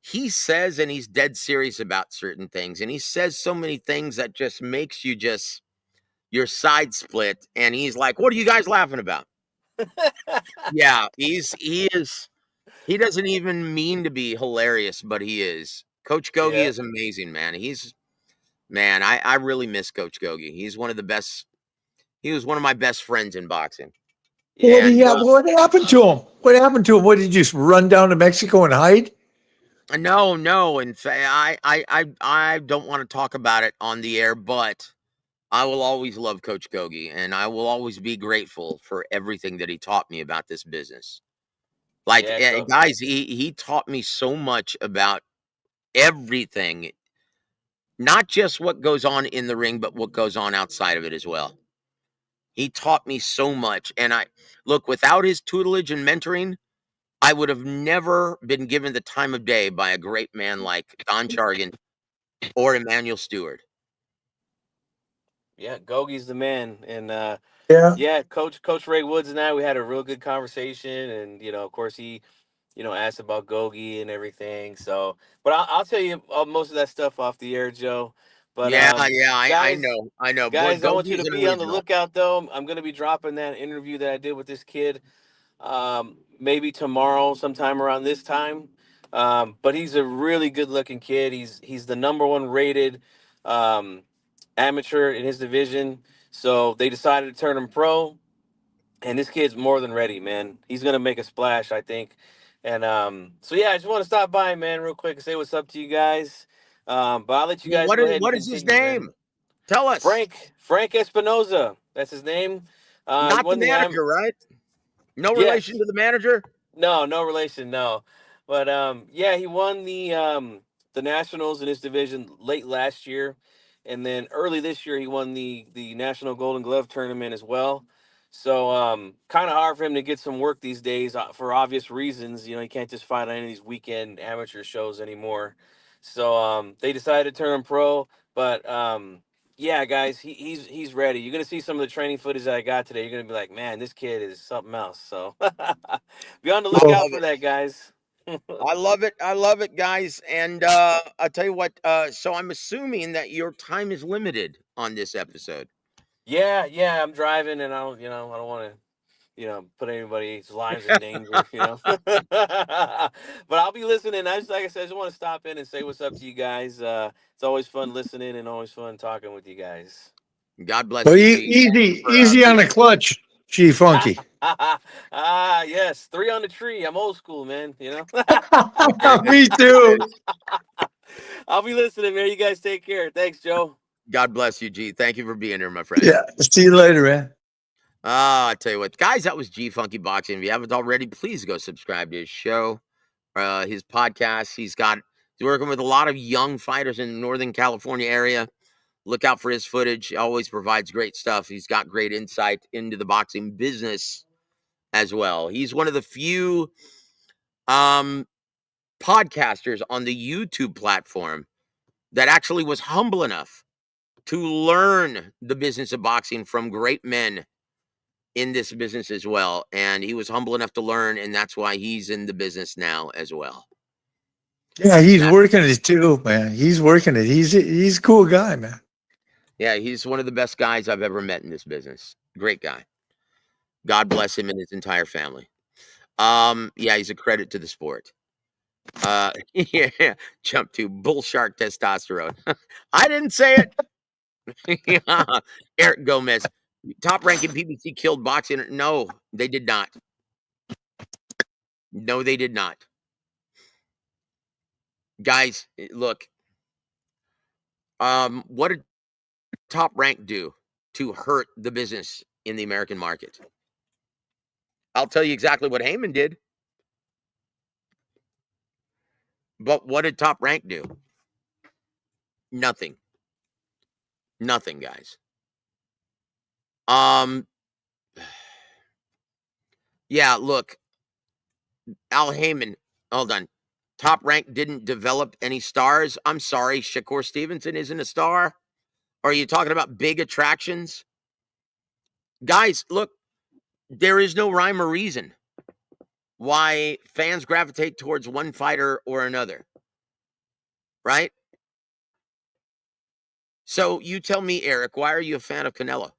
he says, and he's dead serious about certain things, and he says so many things that just makes you just your side split, and he's like, "What are you guys laughing about?" Yeah, he doesn't even mean to be hilarious, but he is. Coach Gogi Yeah, is amazing, man. Man, I really miss Coach Gogi. He's one of the best. He was one of my best friends in boxing. And What happened to him? What happened to him? What, did you just run down to Mexico and hide? no. In fact, I don't want to talk about it on the air, but I will always love Coach Gogi, and I will always be grateful for everything that he taught me about this business. Like, yeah, guys, he taught me so much about everything, not just what goes on in the ring, but what goes on outside of it as well. He taught me so much. And look, without his tutelage and mentoring, I would have never been given the time of day by a great man like Don Chargan or Emmanuel Stewart. Yeah, Gogie's the man, and Yeah. yeah, Coach Ray Woods and I, we had a real good conversation, and of course he, asked about Gogie and everything. So, but I'll tell you most of that stuff off the air, Joe. But Yeah, yeah, guys, I know. Boy, guys, I want you to Gogie's an be on the original. lookout though. I'm going to be dropping that interview that I did with this kid, maybe tomorrow, sometime around this time. But he's a really good looking kid. He's the number one rated um, amateur in his division. So they decided to turn him pro, and this kid's more than ready, man. He's gonna make a splash, I think. And so yeah, I just want to stop by, man, real quick and say what's up to you guys. But I'll let you Well, guys go ahead and what is his continue, man. name? Tell us. Frank Espinoza, that's his name. He Not the won the manager, right? No relation yes. to the manager? No, no relation, no. But yeah, he won the Nationals in his division late last year, and then early this year he won the National Golden Glove tournament as well. So kind of hard for him to get some work these days for obvious reasons. He can't just fight on any of these weekend amateur shows anymore. So they decided to turn him pro, but yeah, guys, he's ready. You're gonna see some of the training footage that I got today. You're gonna be like, man, this kid is something else. So be on the I Well, lookout love for it. that, guys. I love it. I love it, guys. And I'll tell you what, so I'm assuming that your time is limited on this episode. Yeah, I'm driving, and I don't want to, put anybody's lives in danger, but I'll be listening. Like I said, I just want to stop in and say what's up to you guys. It's always fun listening and always fun talking with you guys. God bless you, G. Thank you for easy on being the clutch, G Funky. Yes, three on the tree. I'm old school, man. very good. Me too. I'll be listening, man. You guys take care. Thanks, Joe. God bless you, G. Thank you for being here, my friend. Yeah. See you later, man. I tell you what, guys, that was G Funky Boxing. If you haven't already, please go subscribe to his show, his podcast. He's working with a lot of young fighters in the Northern California area. Look out for his footage. He always provides great stuff. He's got great insight into the boxing business as well. He's one of the few podcasters on the YouTube platform that actually was humble enough to learn the business of boxing from great men in this business as well. And he was humble enough to learn, and that's why he's in the business now as well. Yeah, he's working it too, man. He's working it. He's a cool guy, man. Yeah, he's one of the best guys I've ever met in this business. Great guy. God bless him and his entire family. Yeah, he's a credit to the sport. Yeah, jump to bull shark testosterone. I didn't say it. Yeah. Eric Gomez, top ranking PBC killed boxing. No, they did not. No, they did not. Guys, look. What did Top Rank do to hurt the business in the American market? I'll tell you exactly what Heyman did. But what did Top Rank do? Nothing. Nothing, guys. Yeah, look. Al Heyman, hold on. Top Rank didn't develop any stars. I'm sorry, Shakur Stevenson isn't a star. Or are you talking about big attractions? Guys, look, there is no rhyme or reason why fans gravitate towards one fighter or another. Right? So you tell me, Eric, why are you a fan of Canelo?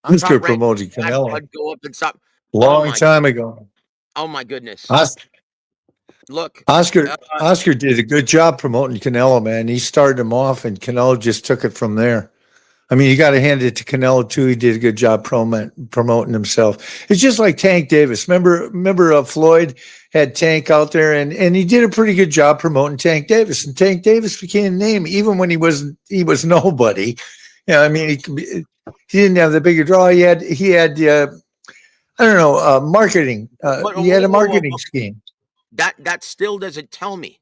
Oscar Top Rank promoted had Canelo blood go up and stop. long time ago. Oh my goodness. Look, Oscar did a good job promoting Canelo, man. He started him off, and Canelo just took it from there. I mean, you got to hand it to Canelo too. He did a good job promoting himself. It's just like Tank Davis. Remember, Floyd had Tank out there, and he did a pretty good job promoting Tank Davis. And Tank Davis became a name even when he was nobody. I mean, he didn't have the bigger draw. He had I don't know, marketing. He had a marketing scheme. That still doesn't tell me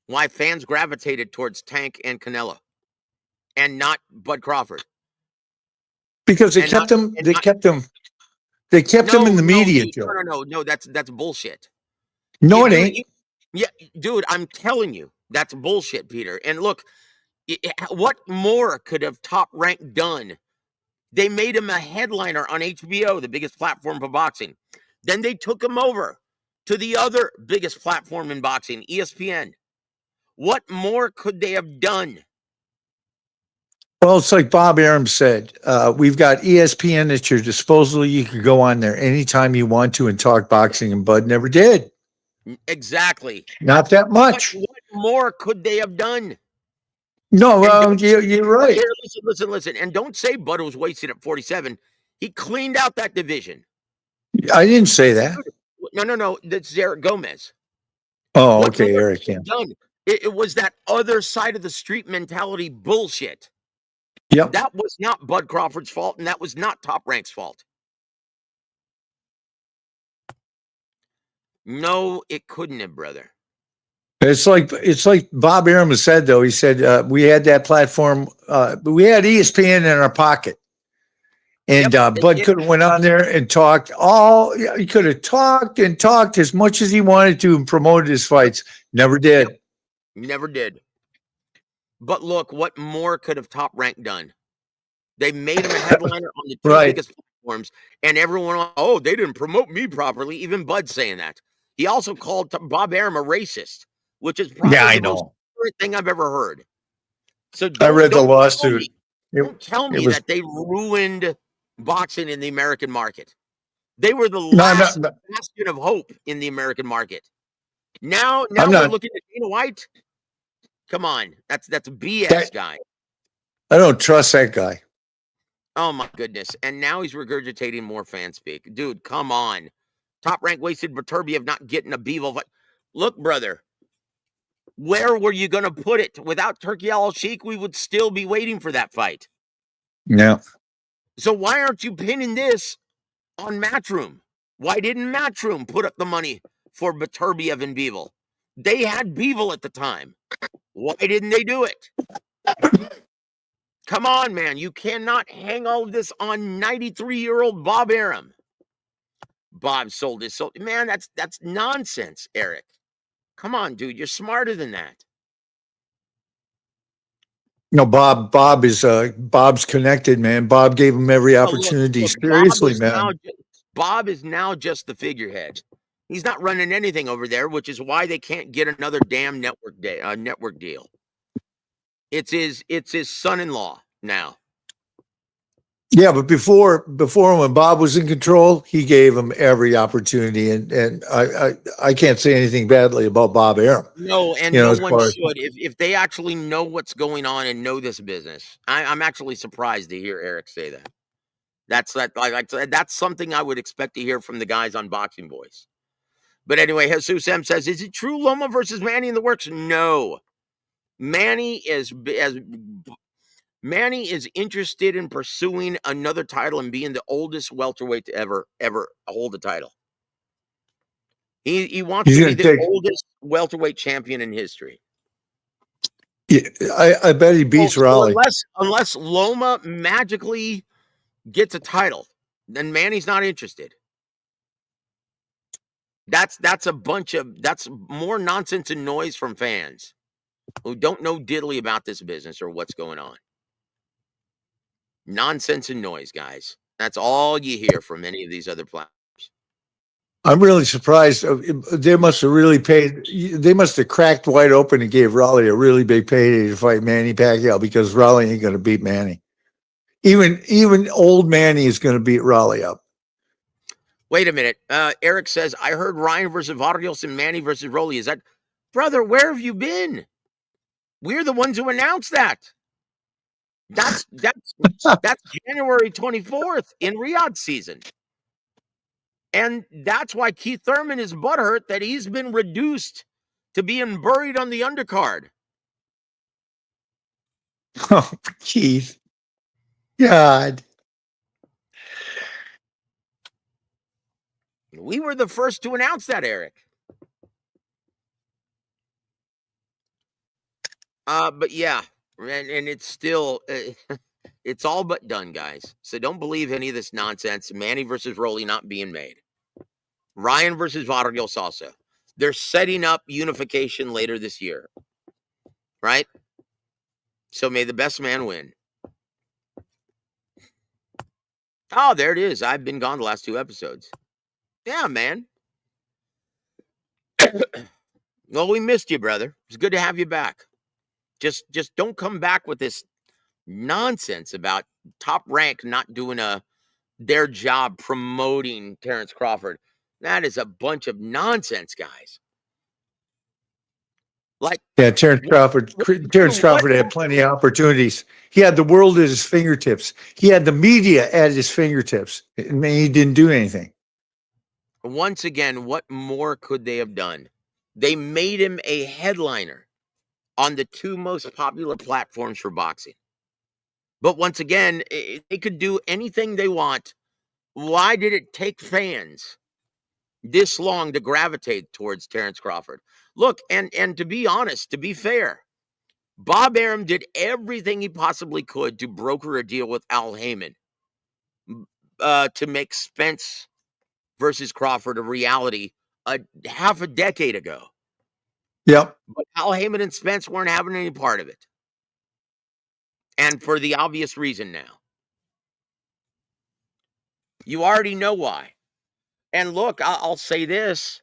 why fans gravitated towards Tank and Canelo and not Bud Crawford. Because they kept him in the media, Joe. No, that's bullshit. No, it ain't. Yeah, dude, I'm telling you, That's bullshit, Peter. And look, what more could have Top Rank done? They made him a headliner on HBO, the biggest platform for boxing. Then they took him over to the other biggest platform in boxing, ESPN. What more could they have done? Well, it's like Bob Arum said. We've got ESPN at your disposal. You could go on there anytime you want to and talk boxing, and Bud never did. Exactly. Not that much. What more could they have done? No, you're right. Here, listen. And don't say Bud was wasted at 47. He cleaned out that division. I didn't say that. No. That's Eric Gomez. Oh, okay, Eric. Yeah. Done. It was that other side of the street mentality bullshit. Yep. That was not Bud Crawford's fault, and that was not Top Rank's fault. No, it couldn't have, brother. It's like Bob Arum has said, though. He said we had that platform. We had ESPN in our pocket. And Bud could have went on there and talked he could have talked and talked as much as he wanted to and promoted his fights. Never did. Yep. Never did. But look, what more could have Top Rank done? They made him a headliner on the two biggest platforms, and everyone, they didn't promote me properly. Even Bud saying that. He also called Bob Arum a racist, which is probably the most important thing I've ever heard. So I read the lawsuit. Don't tell me that they ruined boxing in the American market. They were the last bastion of hope in the American market. Now we're looking at Dana White. Come on, that's BS, guy. I don't trust that guy. Oh my goodness! And now he's regurgitating more fan speak, dude. Come on, Top Rank wasted Beterbiev not getting a Bivol fight. Look, brother, where were you going to put it? Without Turki Al-Sheikh, we would still be waiting for that fight. Yeah. So why aren't you pinning this on Matchroom? Why didn't Matchroom put up the money for Beterbiev and Bivol? They had Bivol at the time. Why didn't they do it? Come on, man. You cannot hang all of this on 93-year-old Bob Arum. Bob sold his soul. Man, that's nonsense, Eric. Come on, dude. You're smarter than that. No, Bob's connected, man. Bob gave him every opportunity. Look, Seriously, man. Bob is now just the figurehead. He's not running anything over there, which is why they can't get another damn network deal. It's his son-in-law now. Yeah, but before when Bob was in control, he gave him every opportunity, and I can't say anything badly about Bob Arum. No, and no one should. If they actually know what's going on and know this business, I'm actually surprised to hear Eric say that. That's something I would expect to hear from the guys on Boxing Voice. But anyway, Jesus M says, is it true Loma versus Manny in the works? No. Manny is interested in pursuing another title and being the oldest welterweight to ever hold a title. He wants to be the oldest welterweight champion in history. Yeah, I bet he beats Raleigh. Unless Loma magically gets a title, then Manny's not interested. That's more nonsense and noise from fans who don't know diddly about this business or what's going on. Nonsense and noise, guys. That's all you hear from any of these other platforms. I'm really surprised. They must have really paid. They must have cracked wide open and gave Raleigh a really big payday to fight Manny Pacquiao, because Raleigh ain't going to beat Manny. Even old Manny is going to beat Raleigh up. Wait a minute. Eric says, I heard Ryan versus Vargas and Manny versus Rolly. Is that, brother, where have you been? We're the ones who announced that. That's January 24th in Riyadh season. And that's why Keith Thurman is butthurt that he's been reduced to being buried on the undercard. Oh, Keith. God. We were the first to announce that, Eric. But yeah, and it's still, it's all but done, guys. So don't believe any of this nonsense. Manny versus Rolly not being made. Ryan versus Vargas also. They're setting up unification later this year. right? So may the best man win. Oh, there it is. I've been gone the last 2 episodes. Yeah, man. Well, we missed you, brother. It's good to have you back. Just don't come back with this nonsense about Top Rank not doing their job promoting Terrence Crawford. That is a bunch of nonsense, guys. Like, Yeah, Terrence Crawford. Terrence Crawford had plenty of opportunities. He had the world at his fingertips. He had the media at his fingertips. And he didn't do anything. Once again, what more could they have done? They made him a headliner on the 2 most popular platforms for boxing. But once again, they could do anything they want. Why did it take fans this long to gravitate towards Terrence Crawford? Look, and to be honest, to be fair, Bob Arum did everything he possibly could to broker a deal with Al Heyman to make Spence versus Crawford a reality half a decade ago. Yep. But Al Heyman and Spence weren't having any part of it. And for the obvious reason now. You already know why. And look, I'll say this.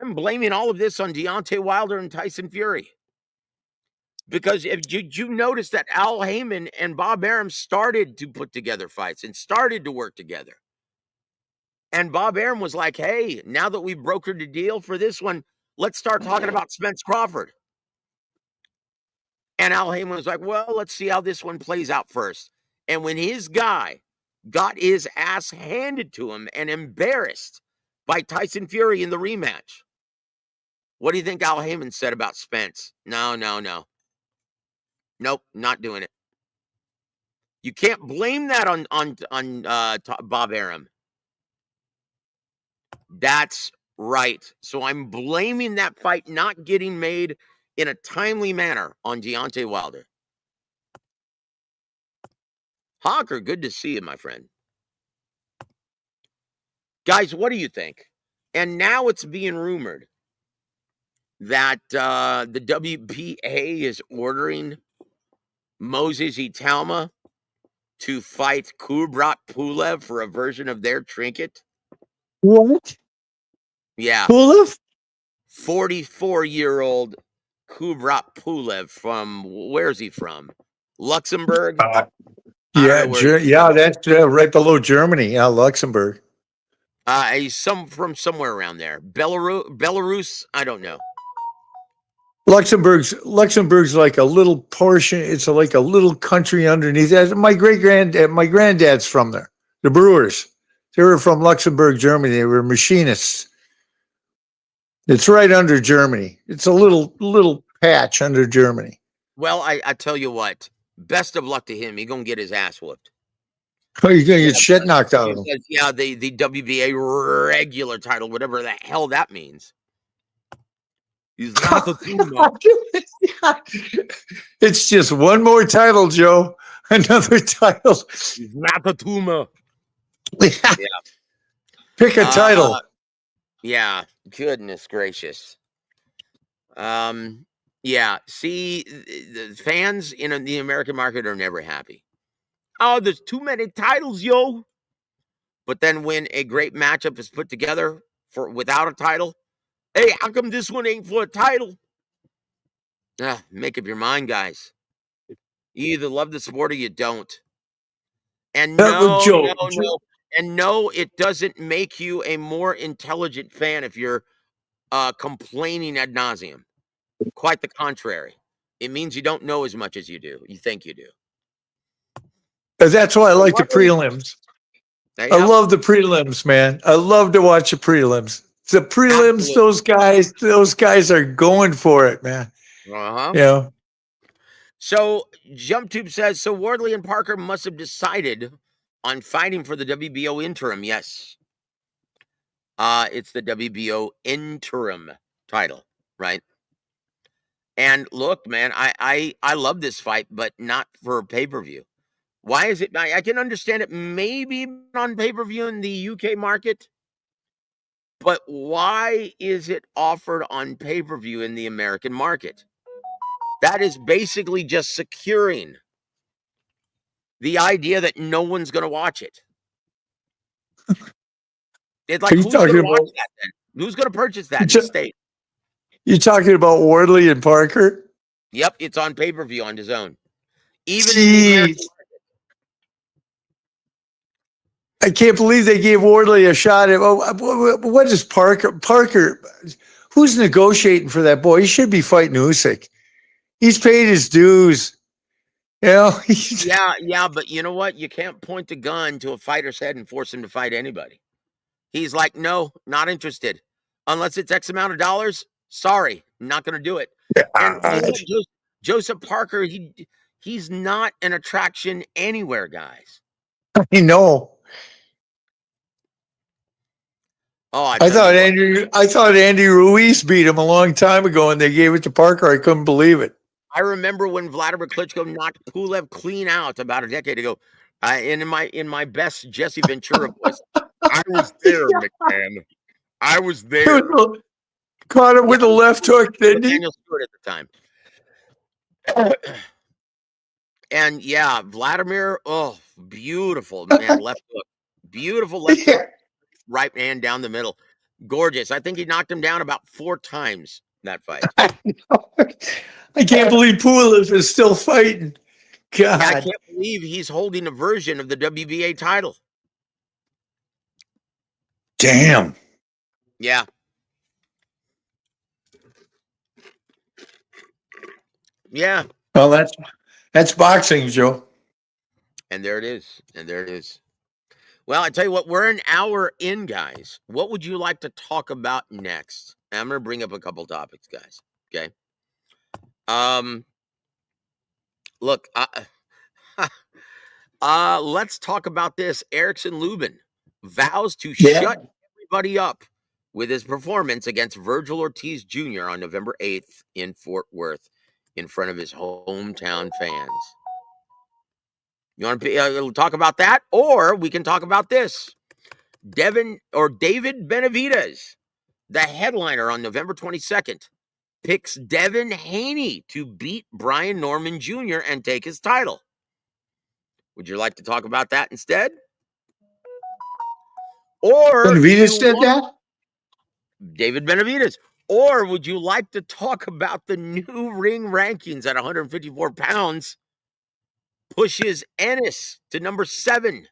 I'm blaming all of this on Deontay Wilder and Tyson Fury. Because if you notice that Al Heyman and Bob Arum started to put together fights and started to work together. And Bob Arum was like, hey, now that we've brokered a deal for this one, let's start talking about Spence Crawford. And Al Heyman was like, well, let's see how this one plays out first. And when his guy got his ass handed to him and embarrassed by Tyson Fury in the rematch, what do you think Al Heyman said about Spence? No. Nope, not doing it. You can't blame that on Bob Arum. That's right. So I'm blaming that fight not getting made in a timely manner on Deontay Wilder. Hawker, good to see you, my friend. Guys, what do you think? And now it's being rumored that the WBA is ordering Moses Italma to fight Kubrat Pulev for a version of their trinket. What? Yeah. Pulev? 44-year-old Kubrat Pulev from, where's he from? Luxembourg? Yeah, that's right below Germany. Yeah, Luxembourg. He's from somewhere around there. Belarus? I don't know. Luxembourg's like a little portion. It's like a little country underneath. My granddad's from there. The Brewers. They were from Luxembourg, Germany. They were machinists. It's right under Germany. It's a little patch under Germany. Well, I tell you what. Best of luck to him. He's gonna get his ass whooped. Oh, you're gonna get shit knocked out of him. Yeah, the WBA regular title, whatever the hell that means. He's not the Tuma. It's just one more title, Joe. Another title. He's not the Tuma. Yeah. Pick a title. Yeah. Goodness gracious. Yeah. See, the fans in the American market are never happy. Oh, there's too many titles, yo. But then when a great matchup is put together without a title, hey, how come this one ain't for a title? Make up your mind, guys. You either love the sport or you don't. And no, it doesn't make you a more intelligent fan if you're complaining ad nauseum. Quite the contrary. It means you don't know as much as you do. You think you do. That's why I like the prelims. I love the prelims, man. I love to watch the prelims. The prelims, absolutely. those guys are going for it, man. Uh-huh. Yeah. So JumpTube says, so Wardley and Parker must have decided on fighting for the WBO interim. Yes. It's the WBO interim title, right? And look, man, I love this fight, but not for pay-per-view. Why is it? I can understand it maybe on pay-per-view in the UK market, but why is it offered on pay-per-view in the American market? That is basically just securing the idea that no one's going to watch it. It's like, Are you who's going talking to watch about? that then? Who's going to purchase that in the state? You talking about Wardley and Parker? Yep, it's on pay-per-view on DAZN. Even in the American Jeez. I can't believe they gave Wardley a shot at. What is Parker? Parker, who's negotiating for that boy? He should be fighting Usyk. He's paid his dues. You know. Yeah, but you know what? You can't point a gun to a fighter's head and force him to fight anybody. He's like, no, not interested. Unless it's X amount of dollars, sorry, not going to do it. And you know, Joseph Parker, he's not an attraction anywhere, guys. I know. Oh, I thought Andy Ruiz beat him a long time ago, and they gave it to Parker. I couldn't believe it. I remember when Vladimir Klitschko knocked Pulev clean out about a decade ago. And in my best Jesse Ventura voice, I was there, McMahon. I was there. Caught him with a left hook, didn't he? Daniel Stewart at the time. And yeah, Vladimir, oh, beautiful, man, left hook. Beautiful left hook. Right hand down the middle. Gorgeous. I think he knocked him down about 4 times that fight. I can't believe Pulev is still fighting. God. I can't believe he's holding a version of the WBA title. Damn. Yeah. Yeah. Well, that's boxing, Joe. And there it is. And there it is. Well, I tell you what, we're an hour in, guys. What would you like to talk about next? I'm going to bring up a couple topics, guys. Okay. Look, let's talk about this. Erickson Lubin vows to shut everybody up with his performance against Virgil Ortiz Jr. on November 8th in Fort Worth in front of his hometown fans. You want to talk about that? Or we can talk about this. David Benavidez, the headliner on November 22nd, picks Devin Haney to beat Brian Norman Jr. and take his title. Would you like to talk about that instead? Or Benavidez said that? David Benavidez. Or would you like to talk about the new ring rankings at 154 pounds? Pushes Ennis to number 7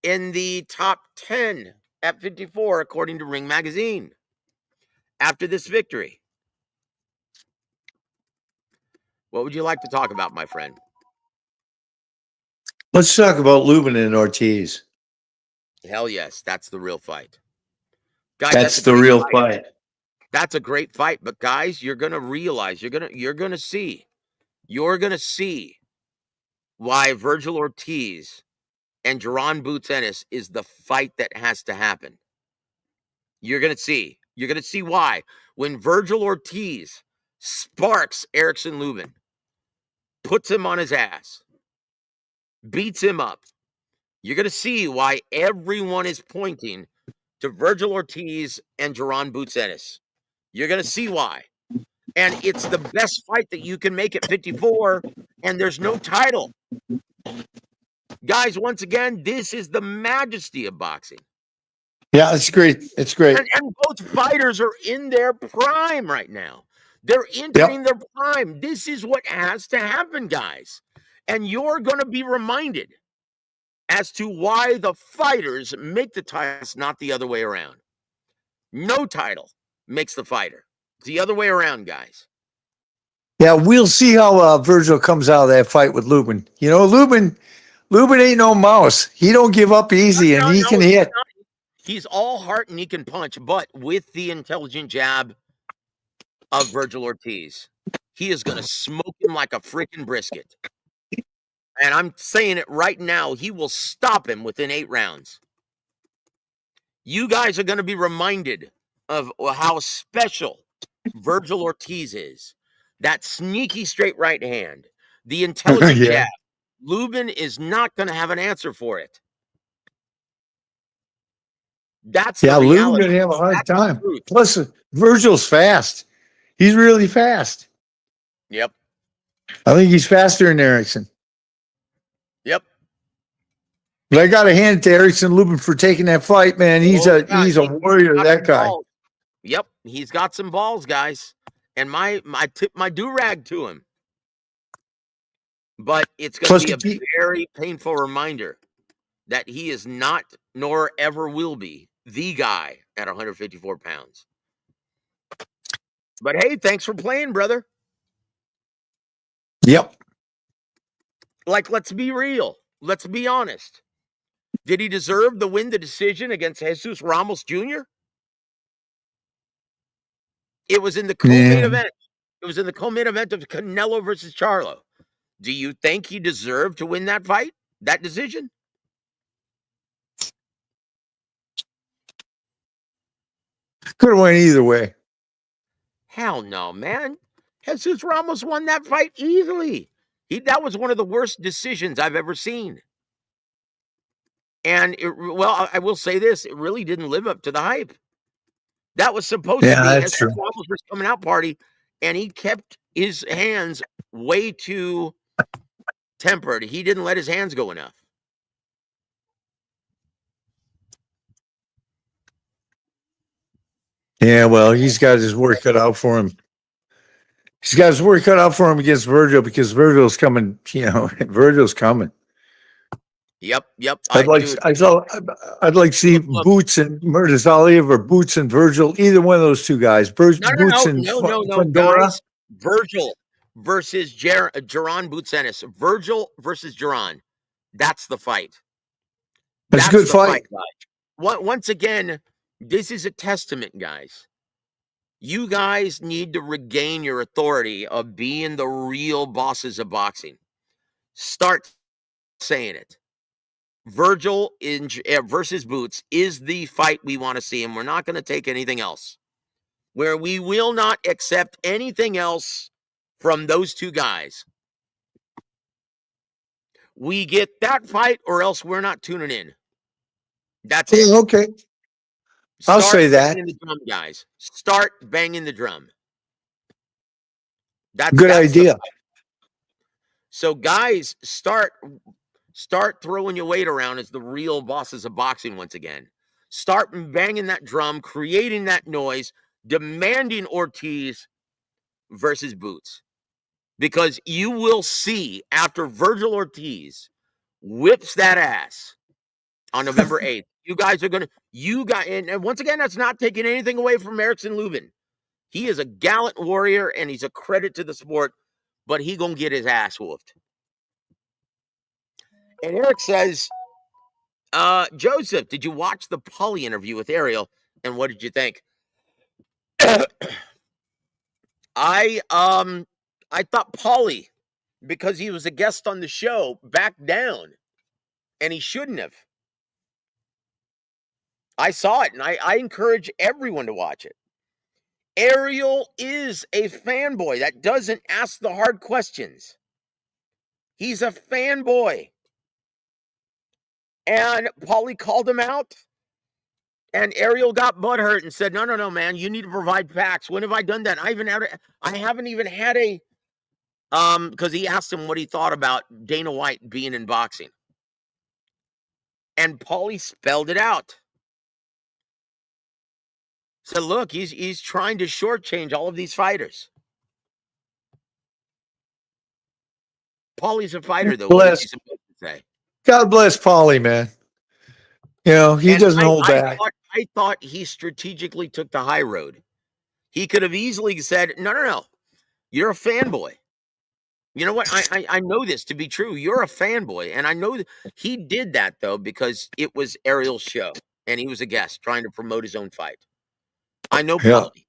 in the top 10 at 54, according to Ring Magazine. After this victory, what would you like to talk about, my friend? Let's talk about Lubin and Ortiz. Hell yes, that's the real fight. Guys, that's the real fight. That's a great fight, but guys, you're gonna realize, you're gonna see why Virgil Ortiz and Jaron Boots Ennis is the fight that has to happen. You're gonna see why. When Virgil Ortiz sparks Erickson Lubin, puts him on his ass, beats him up, you're gonna see why everyone is pointing to Virgil Ortiz and Jaron Boots Ennis. You're gonna see why. And it's the best fight that you can make at 54, and there's no title. Guys, once again, this is the majesty of boxing. Yeah, it's great. It's great. And both fighters are in their prime right now. They're entering their prime. This is what has to happen, guys. And you're going to be reminded as to why the fighters make the titles, not the other way around. No title makes the fighter. It's the other way around, guys. Yeah, we'll see how Virgil comes out of that fight with Lubin. You know, Lubin ain't no mouse. He don't give up easy, and he can hit. He's all heart and he can punch, but with the intelligent jab of Virgil Ortiz, he is going to smoke him like a freaking brisket. And I'm saying it right now, he will stop him within 8 rounds. You guys are going to be reminded of how special Virgil Ortiz is. That sneaky straight right hand, the intelligent jab. Lubin is not going to have an answer for it. That's the reality. Lubin going to have a hard time. Plus, Virgil's fast. He's really fast. Yep. I think he's faster than Erickson. Yep. But I got to hand it to Erickson Lubin for taking that fight, man. He's Oh, yeah, a warrior, got that some guy. balls. Yep, he's got some balls, guys. And I tip my do-rag to him. But it's going to be a very painful reminder that he is not, nor ever will be, the guy at 154 pounds. But hey, thanks for playing, brother. Yep. Like, let's be real. Let's be honest. Did he deserve to win the decision against Jesus Ramos Jr.? It was in the co-main event. It was in the co-main event of Canelo versus Charlo. Do you think he deserved to win that fight, that decision? Could have went either way. Hell no, man. Jesus Ramos won that fight easily. That was one of the worst decisions I've ever seen. And, I will say this, it really didn't live up to the hype. That was supposed to be Jesus Ramos' first coming out party, and he kept his hands way too tempered. He didn't let his hands go enough. Yeah, well, he's got his work cut out for him. He's got his work cut out for him against Virgil because Virgil's coming. Virgil's coming. Yep. I'd like to see Boots and Murtazaliev or Boots and Virgil, either one of those two guys. Boots and Fundora. Guys. Virgil versus Jaron Boutsenis. Virgil versus Jaron. That's the fight. That's a good fight. Once again, this is a testament, guys. You guys need to regain your authority of being the real bosses of boxing. Start saying it. Virgil versus Boots is the fight we want to see, and we're not going to take anything else. Where we will not accept anything else from those two guys. We get that fight, or else we're not tuning in. That's it. Okay. I'll say that. Banging the drum, guys. Start banging the drum. That's good idea. So, guys, start throwing your weight around as the real bosses of boxing once again. Start banging that drum, creating that noise, demanding Ortiz versus Boots. Because you will see after Virgil Ortiz whips that ass on November 8th. You guys are going to, and once again, that's not taking anything away from Erickson Lubin. He is a gallant warrior and he's a credit to the sport, but he going to get his ass whooped. And Eric says, Joseph, did you watch the Paulie interview with Ariel? And what did you think? I thought Paulie, because he was a guest on the show, backed down. And he shouldn't have. I saw it, and I encourage everyone to watch it. Ariel is a fanboy that doesn't ask the hard questions. He's a fanboy. And Paulie called him out. And Ariel got butthurt and said, no, man, you need to provide facts. When have I done that? I haven't even had a, because he asked him what he thought about Dana White being in boxing. And Paulie spelled it out. Said, look, he's trying to shortchange all of these fighters. Paulie's a fighter, though. What is he supposed to say? God bless Paulie, man. He doesn't hold back. I thought he strategically took the high road. He could have easily said, no. You're a fanboy. You know what? I know this to be true. You're a fanboy. And I know that he did that, though, because it was Ariel's show. And he was a guest trying to promote his own fight. I know Paulie. Yeah.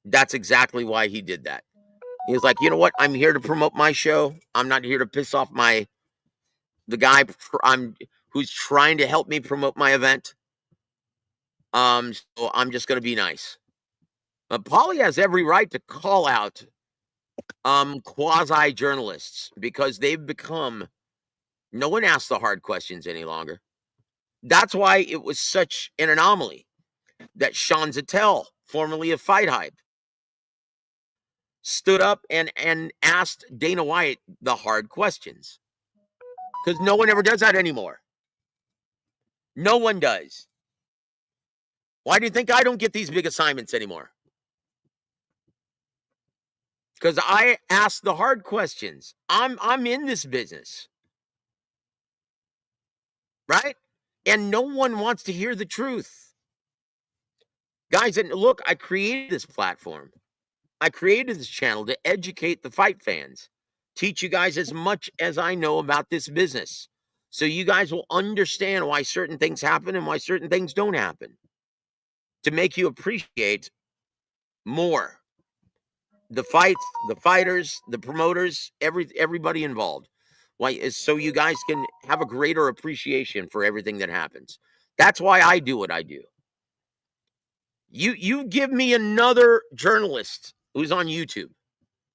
That's exactly why he did that. He was like, you know what? I'm here to promote my show. I'm not here to piss off the guy who's trying to help me promote my event. So I'm just going to be nice. Paulie has every right to call out quasi journalists because they've become, no one asks the hard questions any longer. That's why it was such an anomaly that Sean Zettel, formerly of Fight Hype, stood up and asked Dana White the hard questions. Because no one ever does that anymore. No one does. Why do you think I don't get these big assignments anymore? Because I ask the hard questions. I'm in this business. Right? And no one wants to hear the truth. Guys, and look, I created this platform. I created this channel to educate the fight fans, teach you guys as much as I know about this business, so you guys will understand why certain things happen and why certain things don't happen, to make you appreciate more the fights, the fighters, the promoters, everybody involved. Why? So you guys can have a greater appreciation for everything that happens. That's why I do what I do. You give me another journalist who's on YouTube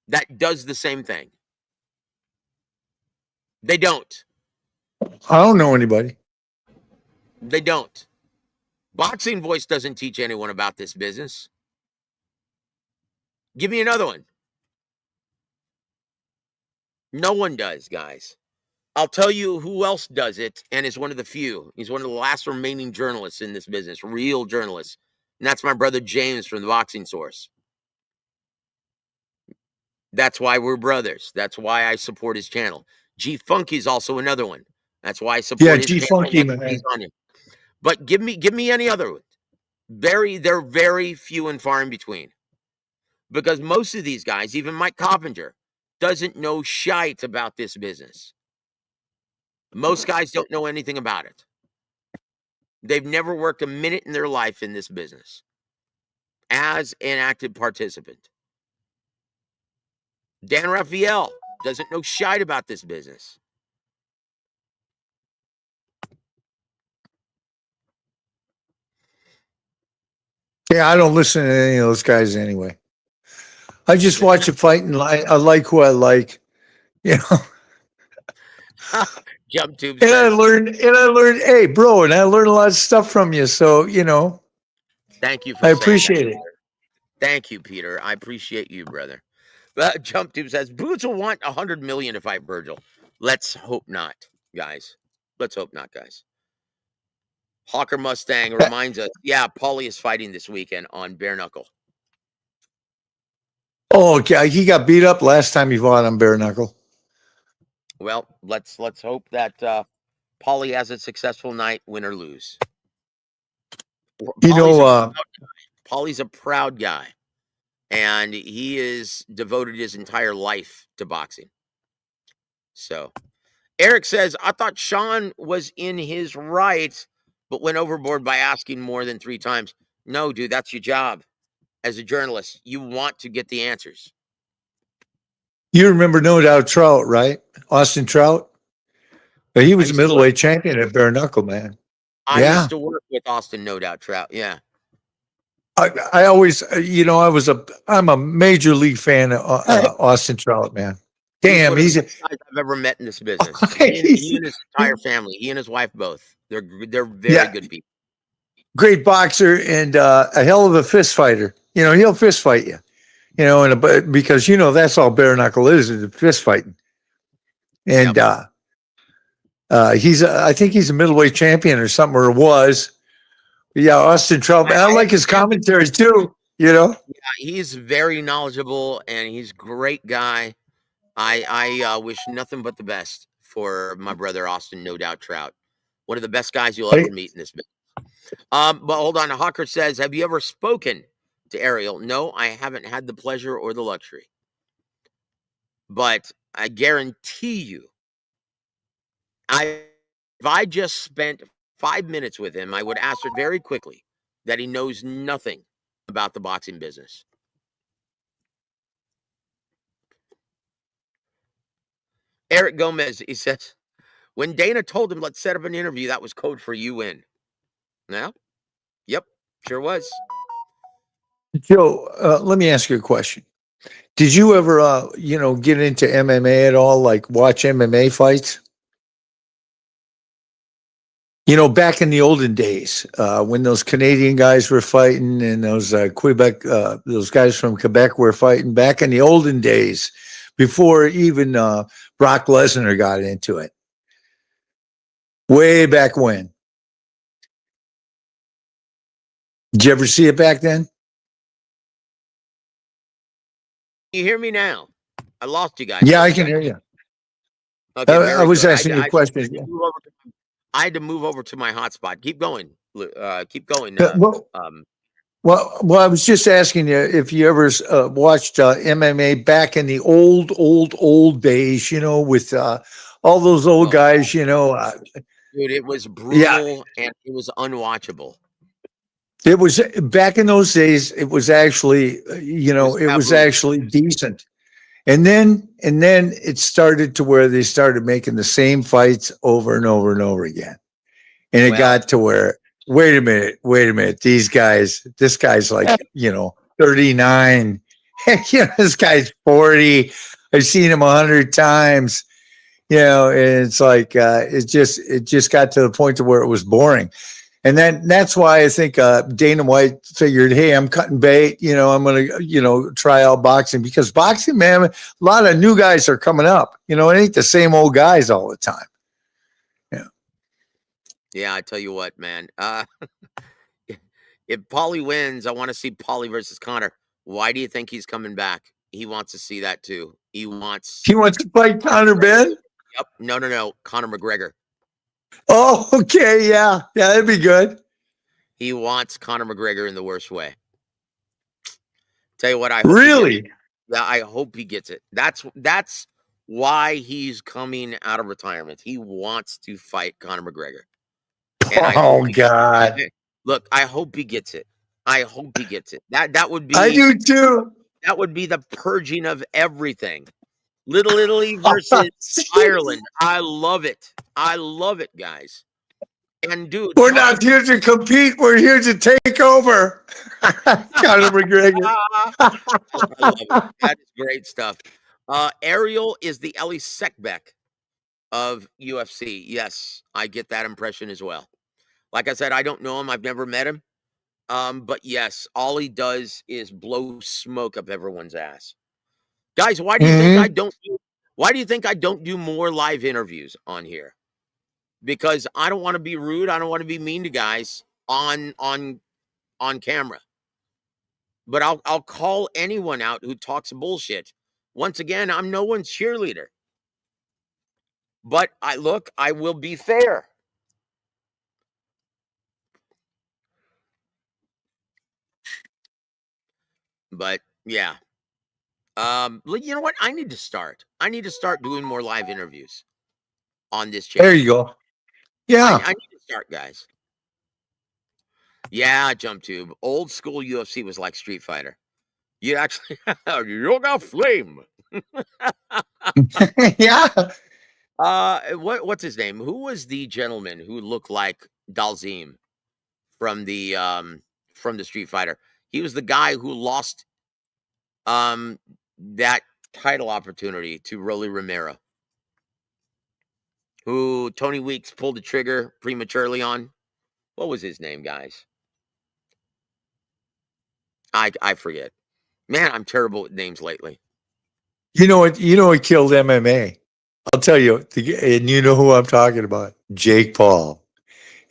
that does the same thing. They don't. I don't know anybody. They don't. Boxing Voice doesn't teach anyone about this business. Give me another one. No one does, guys. I'll tell you who else does it and is one of the few. He's one of the last remaining journalists in this business, real journalists. And that's my brother James from the Boxing Source. That's why we're brothers. That's why I support his channel. G Funky's also another one. That's why I support his G channel. Funky, man. He's on him. But give me any other one. They're very few and far in between. Because most of these guys, even Mike Coppinger, doesn't know shite about this business. Most guys don't know anything about it. They've never worked a minute in their life in this business as an active participant. Dan Raphael doesn't know shite about this business. Yeah, I don't listen to any of those guys anyway. I just watch a fight and I like who I like, you know. Jump Tube And I says, learned, hey, bro, and I learned a lot of stuff from you. So, you know, thank you for I saying appreciate that, it. brother. Thank you, Peter. I appreciate you, brother. Jump Tube says, Boots will want 100 million to fight Virgil. Let's hope not, guys. Let's hope not, guys. Hawker Mustang reminds us, yeah, Paulie is fighting this weekend on Bare Knuckle. Oh, okay. He got beat up last time he fought on Bare Knuckle. Well, let's hope that Paulie has a successful night, win or lose. You know, Paulie's a proud guy, and he is devoted his entire life to boxing. So, Eric says, I thought Sean was in his right, but went overboard by asking more than 3 times. No, dude, that's your job as a journalist. You want to get the answers. you remember No Doubt Trout, right? Austin Trout? But he was a middleweight champion at Bare Knuckle, man. I used to work with Austin No Doubt Trout. Yeah. I always, you know, I'm a major league fan of Austin Trout, man. Damn, he's one of the best guys I've ever met in this business. He and his entire family, he and his wife both. They're very good people. Great boxer and a hell of a fist fighter. You know, he'll fist fight you. You know, and because you know that's all bare knuckle is fist fighting. And I think he's a middleweight champion or something, or was. Yeah, Austin Trout. I like his commentary too. You know, yeah, he's very knowledgeable and he's a great guy. I wish nothing but the best for my brother Austin No Doubt Trout. One of the best guys you'll ever meet in this business. But hold on, Hawker says, have you ever spoken to Ariel? No, I haven't had the pleasure or the luxury. But I guarantee you, if I just spent 5 minutes with him, I would answer very quickly that he knows nothing about the boxing business. Eric Gomez, he says, when Dana told him, let's set up an interview, that was code for you win. Now, yep, sure was. Joe, let me ask you a question. Did you ever, you know, get into MMA at all? Like watch MMA fights? back in the olden days, when those Canadian guys were fighting and those Quebec, those guys from Quebec were fighting back in the olden days, before even Brock Lesnar got into it, way back when. Did you ever see it back then? You hear me now? I lost you guys. Yeah, I can hear you. Okay, I was good. asking you a question. I had to move over to my hotspot. Keep going. Keep going. Well, I was just asking you if you ever watched MMA back in the old days, with all those old guys, dude, it was brutal and it was unwatchable. It was back in those days. It was actually, it was actually decent. And then it started to where they started making the same fights over and over and over again. And it got to where, wait a minute, this guy's like, 39. This guy's 40. I've seen him 100 times, and it's like, it just got to the point to where it was boring. And that's why I think Dana White figured, hey, I'm cutting bait. I'm going to, try out boxing, because boxing, man, a lot of new guys are coming up. It ain't the same old guys all the time. Yeah, I tell you what, man. If Paulie wins, I want to see Paulie versus Connor. Why do you think he's coming back? He wants to see that too. He wants to fight Conor Ben? Yep. No. Conor McGregor. Oh, okay. Yeah, that'd be good. He wants Conor McGregor in the worst way. Tell you what, I hope he gets it. That's why he's coming out of retirement. He wants to fight Conor McGregor. And God. Look, I hope he gets it. I hope he gets it. That would be. I do too. That would be the purging of everything. Little Italy versus Ireland. I love it. I love it, guys. And dude, we're not here to compete. We're here to take over. Conor McGregor. I love it. That is great stuff. Ariel is the Ellie Sekbeck of UFC. Yes, I get that impression as well. Like I said, I don't know him. I've never met him. But yes, all he does is blow smoke up everyone's ass. Guys, why do you think I don't do, why do you think I don't do more live interviews on here? Because I don't want to be rude. I don't want to be mean to guys on camera. But I'll call anyone out who talks bullshit. Once again, I'm no one's cheerleader. But I will be fair. But yeah. You know what? I need to start doing more live interviews on this channel. There you go. Yeah. I need to start, guys. Yeah, Jump Tube. Old school UFC was like Street Fighter. You actually Yoga Flame. Yeah. What's his name? Who was the gentleman who looked like Dalzim from the Street Fighter? He was the guy who lost that title opportunity to Rolly Romero, who Tony Weeks pulled the trigger prematurely on. What was his name, guys? I forget. Man, I'm terrible with names lately. You know what killed MMA? I'll tell you, and you know who I'm talking about. Jake Paul.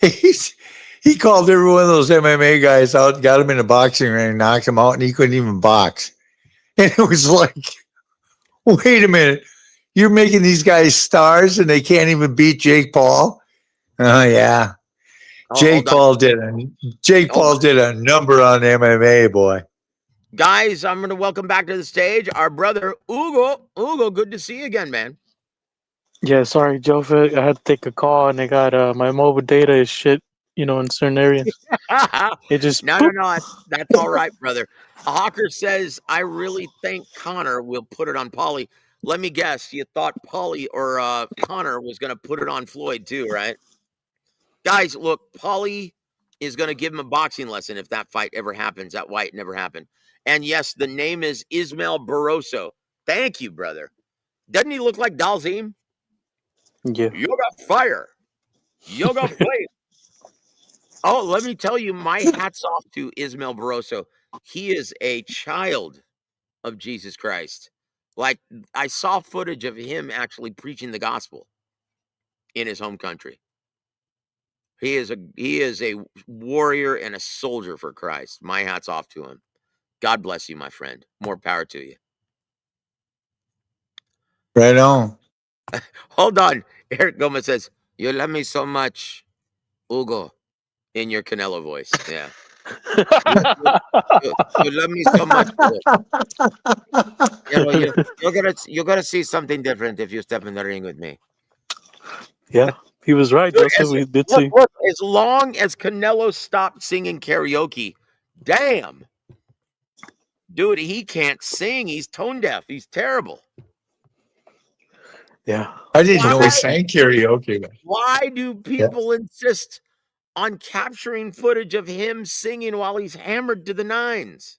He called every one of those MMA guys out, got him in a boxing ring, knocked him out, and he couldn't even box. And it was like, wait a minute, you're making these guys stars and they can't even beat Jake Paul? Oh yeah. Jake Paul did a number on MMA, boy. Guys, I'm going to welcome back to the stage our brother Ugo. Ugo, good to see you again, man. Yeah, sorry, Joe. I had to take a call, and I got my mobile data is shit. In certain areas. It just no. That's all right, brother. Hawker says, I really think Connor will put it on Paulie. Let me guess, you thought Paulie or Connor was going to put it on Floyd too, right? Guys, look, Paulie is going to give him a boxing lesson if that fight ever happens. That fight never happened. And yes, the name is Ismael Barroso. Thank you, brother. Doesn't he look like Dalzim? Yeah. Yoga fire. Yoga flame. Oh, let me tell you, my hat's off to Ismael Barroso. He is a child of Jesus Christ. Like, I saw footage of him actually preaching the gospel in his home country. He is a warrior and a soldier for Christ. My hat's off to him. God bless you, my friend. More power to you. Right on. Hold on. Eric Gomez says, "You love me so much, Hugo," in your Canelo voice. Yeah. You love me so much, Hugo. You know, you're gonna see something different if you step in the ring with me. Yeah, he was right, Dude, Joseph. We did look, see. look, as long as Canelo stopped singing karaoke, damn. Dude, he can't sing. He's tone deaf. He's terrible. Yeah. I didn't know he Why? sang karaoke. Why do Yeah. people insist on capturing footage of him singing while he's hammered to the nines?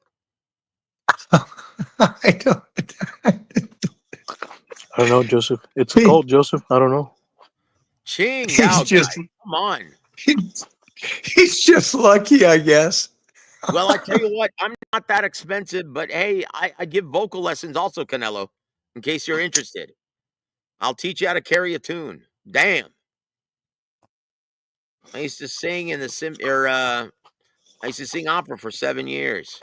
I don't. I don't know, Joseph. It's a He- cult, Joseph. I don't know. Ching He's Yao, just guy, come on. he's just lucky, I guess. Well, I tell you what, I'm not that expensive, but hey, I give vocal lessons also, Canelo, in case you're interested. I'll teach you how to carry a tune. Damn. I used to sing in the I used to sing opera for 7 years.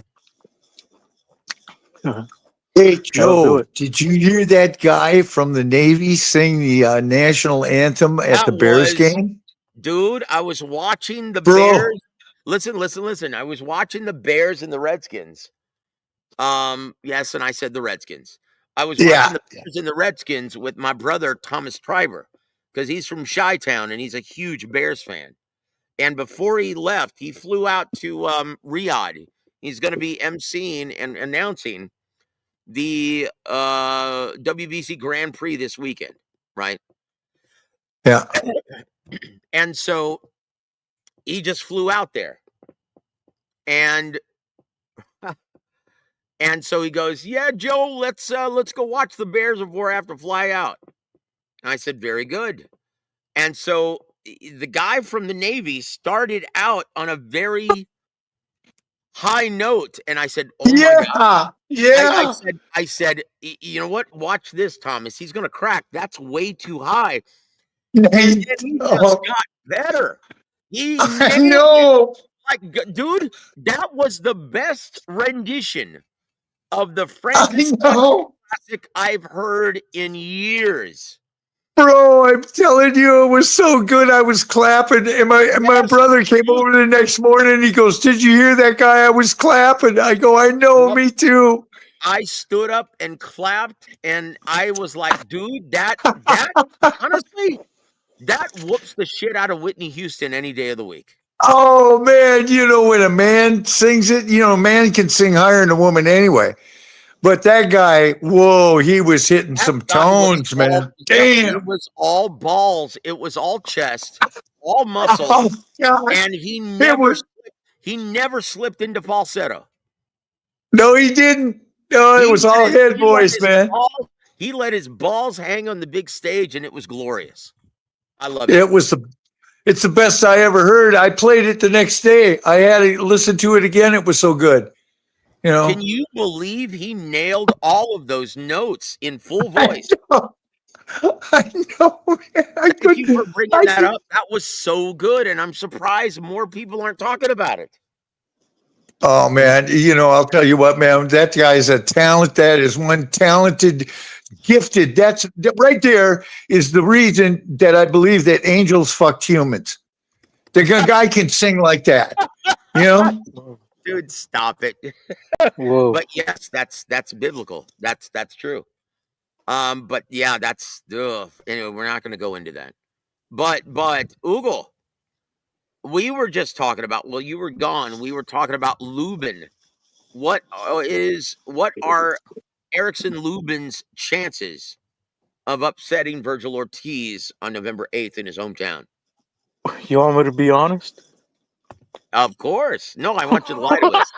Hey, That'll do Joe, it. did you hear that guy from the Navy sing the national anthem at That the Bears was, game? dude, I was watching the Bro, Bears. Listen. I was watching the Bears and the Redskins. Yes, and I said the Redskins. I was watching yeah. the Bears and the Redskins with my brother Thomas Triber because he's from Chi-Town and he's a huge Bears fan. And before he left, he flew out to Riyadh. He's going to be emceeing and announcing the WBC Grand Prix this weekend, right? Yeah. And so he just flew out there, and so he goes, "Yeah, Joe, let's go watch the Bears before I have to fly out." And I said, "Very good." And so the guy from the Navy started out on a very high note, and I said, "Oh my God." Yeah. Yeah. I said, You know what? Watch this, Thomas. He's going to crack. That's way too high." And then he just Oh, got better. He I nailed it. know. Like, dude, that was the best rendition of the I Frankenstein know. classic I've heard in years. Bro, I'm telling you, it was so good. I was clapping, and my Yes, brother came dude. over the next morning. And he goes, "Did you hear that guy? I was clapping." I go, "I know, Well, me too." I stood up and clapped, and I was like, dude, that honestly, that whoops the shit out of Whitney Houston any day of the week. Oh man, when a man sings it, a man can sing higher than a woman anyway. But that guy, whoa, he was hitting That some guy was tones, man. it Damn. was all balls, it was all chest, all muscle, Oh God. and It was he never slipped into falsetto. no, he didn't. No, it was all head voice, man. He let his balls hang on the big stage, and it was glorious. I loved it. It's the best I ever heard. I played it the next day. I had to listen to it again. It was so good. Can you believe he nailed all of those notes in full voice? I know. Man. Thank you for bringing that up. That was so good, and I'm surprised more people aren't talking about it. Oh man, I'll tell you what, man. That guy is a talent. That is one talented, gifted. That's right there is the reason that I believe that angels fucked humans. The guy can sing like that, Dude, stop it. Whoa. But yes, that's biblical. That's true. But yeah, anyway, we're not going to go into that. But Ugo, we were just talking about. Well, you were gone. We were talking about Lubin. What are Erickson Lubin's chances of upsetting Virgil Ortiz on November 8th in his hometown? You want me to be honest? Of course. No, I want you to lie to us.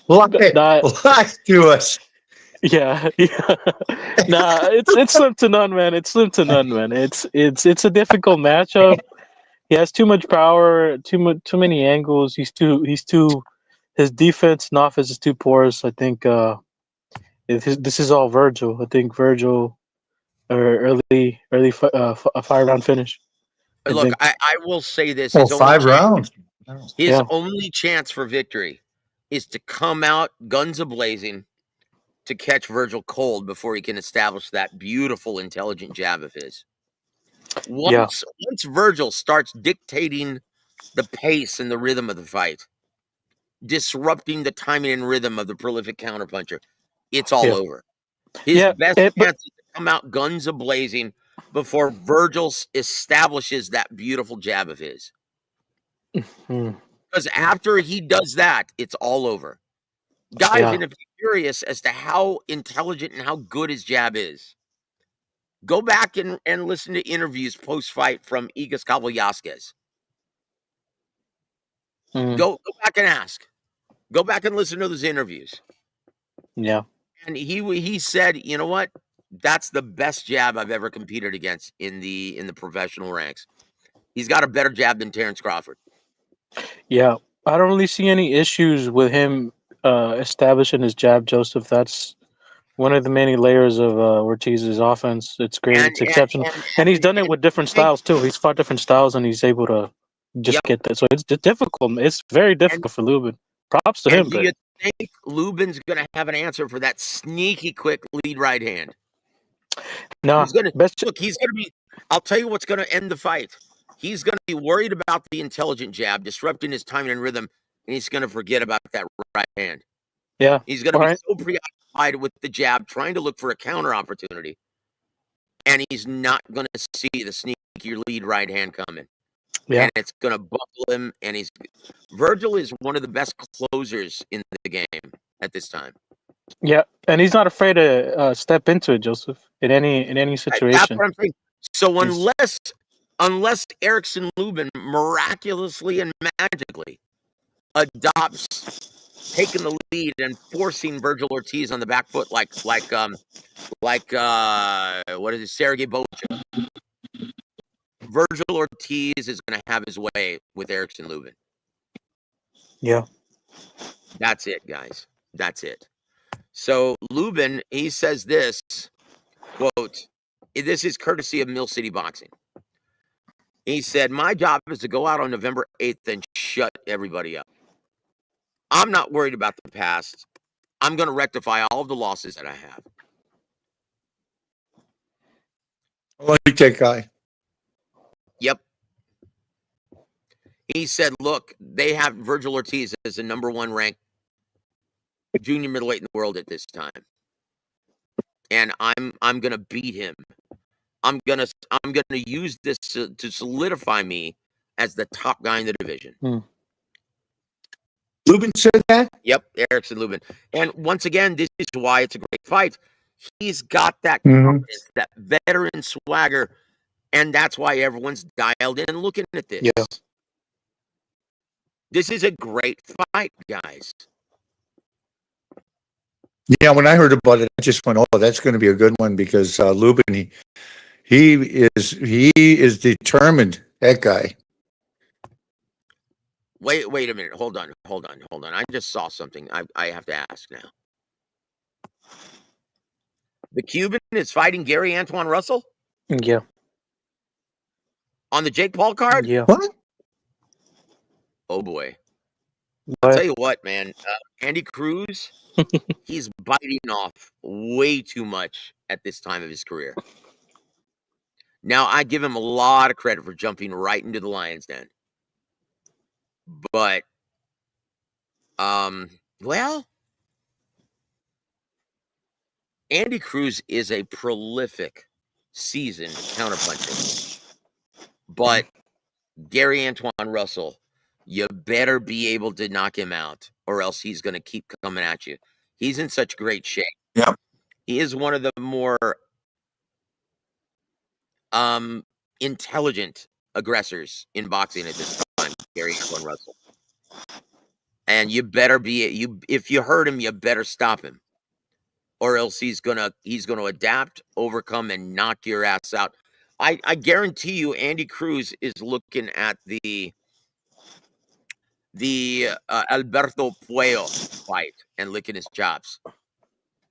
Lie to us. Yeah. Nah, it's slim to none, man. It's slim to none, man. It's a difficult matchup. He has too much power, too many angles. His defense and offense is too porous. I think this is all Virgil. I think Virgil or a 5 round finish. I Look, think. I will say this: Oh, 5 rounds. his Yeah. only chance for victory is to come out guns a blazing to catch Virgil cold before he can establish that beautiful, intelligent jab of his. Yeah. Once Virgil starts dictating the pace and the rhythm of the fight, disrupting the timing and rhythm of the prolific counterpuncher, it's all Yeah. over. His Yeah. best But chance is to come out guns a blazing before Virgil establishes that beautiful jab of his. hmm, Because after he does that, it's all over. Guys, yeah. and if you're curious as to how intelligent and how good his jab is, go back and listen to interviews post-fight from Igas Kavalyaskis. Mm, Go back and ask. Go back and listen to those interviews. yeah. And he said, you know what? That's the best jab I've ever competed against in the professional ranks. He's got a better jab than Terrence Crawford. Yeah. I don't really see any issues with him establishing his jab, Joseph. That's one of the many layers of Ortiz's offense. It's great. And It's exceptional, and he's done it with different styles too. He's fought different styles, and he's able to just yep. get that. So it's difficult. It's very And, difficult for Lubin. Props to and him, do but you think Lubin's going to have an answer for that sneaky quick lead right hand? no. He's going to Best. look. He's going to be. I'll tell you what's going to end the fight. He's going to be worried about the intelligent jab disrupting his timing and rhythm, and he's going to forget about that right hand. Yeah. He's going to All be right. so preoccupied with the jab, trying to look for a counter opportunity, and he's not going to see the sneaky lead right hand coming. Yeah. And it's going to buckle him. And Virgil is one of the best closers in the game at this time. Yeah. And he's not afraid to step into it, Joseph. In any That's situation. what I'm saying. So He's unless Erickson Lubin miraculously and magically adopts taking the lead and forcing Virgil Ortiz on the back foot like what is it, Sergey Bocha. Virgil Ortiz is going to have his way with Erickson Lubin. yeah. That's it, guys. That's it. So Lubin, he says this, quote, this is courtesy of Mill City Boxing. He said, my job is to go out on November 8th and shut everybody up. I'm not worried about the past. I'm going to rectify all of the losses that I have. I like that guy. Yep. He said, look, they have Virgil Ortiz as the number 1 ranked junior middleweight in the world at this time. And I'm going to beat him. I'm gonna use this to solidify me as the top guy in the division. Lubin said that? Yep, Erickson Lubin. And once again, this is why it's a great fight. He's got that confidence, that veteran swagger, and that's why everyone's dialed in and looking at this. Yeah. This is a great fight, guys. Yeah, when I heard about it, I just went, "Oh, that's going to be a good one," because Lubin, he is determined. That guy. Wait a minute. Hold on. I just saw something. I have to ask now. The Cuban is fighting Gary Antoine Russell Yeah. on the Jake Paul card? Yeah. What? Oh boy. I'll tell you what, man. Andy Cruz, he's biting off way too much at this time of his career. Now, I give him a lot of credit for jumping right into the lion's den. But, well, Andy Cruz is a prolific, seasoned counterpuncher. But Gary Antoine Russell, you better be able to knock him out, or else he's going to keep coming at you. He's in such great shape. Yep. He is one of the more intelligent aggressors in boxing at this time, Gary Antoine Russell. And you better be if you hurt him, you better stop him, or else he's gonna adapt, overcome, and knock your ass out. I guarantee you Andy Cruz is looking at the Alberto Puello fight and licking his chops.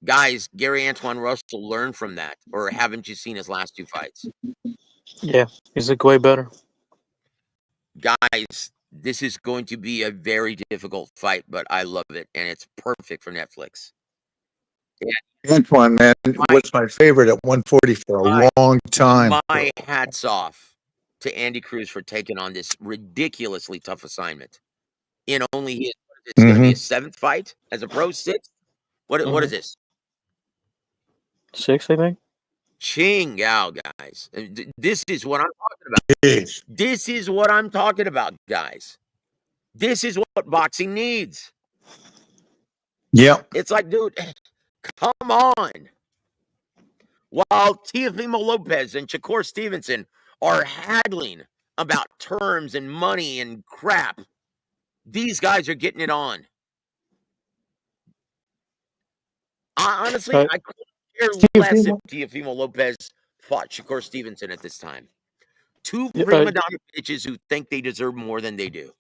Guys, Gary Antoine Russell learned from that, or haven't you seen his last 2 fights? Yeah, he's like way better. Guys, this is going to be a very difficult fight, but I love it, and it's perfect for Netflix. Antoine, man, was my favorite at 140 for a long time. My hat's off to Andy Cruz for taking on this ridiculously tough assignment. In only it's going to be his 7th fight as a pro, 6th. What is this? 6, I think. Ching Gao, guys. This is what I'm talking about. This is what I'm talking about, guys. This is what boxing needs. Yeah. It's like, dude, come on. While Teofimo Lopez and Shakur Stevenson are haggling about terms and money and crap, these guys are getting it on. Honestly, I couldn't care less if Teofimo Lopez fought Shakur Stevenson at this time. 2 prima donna bitches who think they deserve more than they do.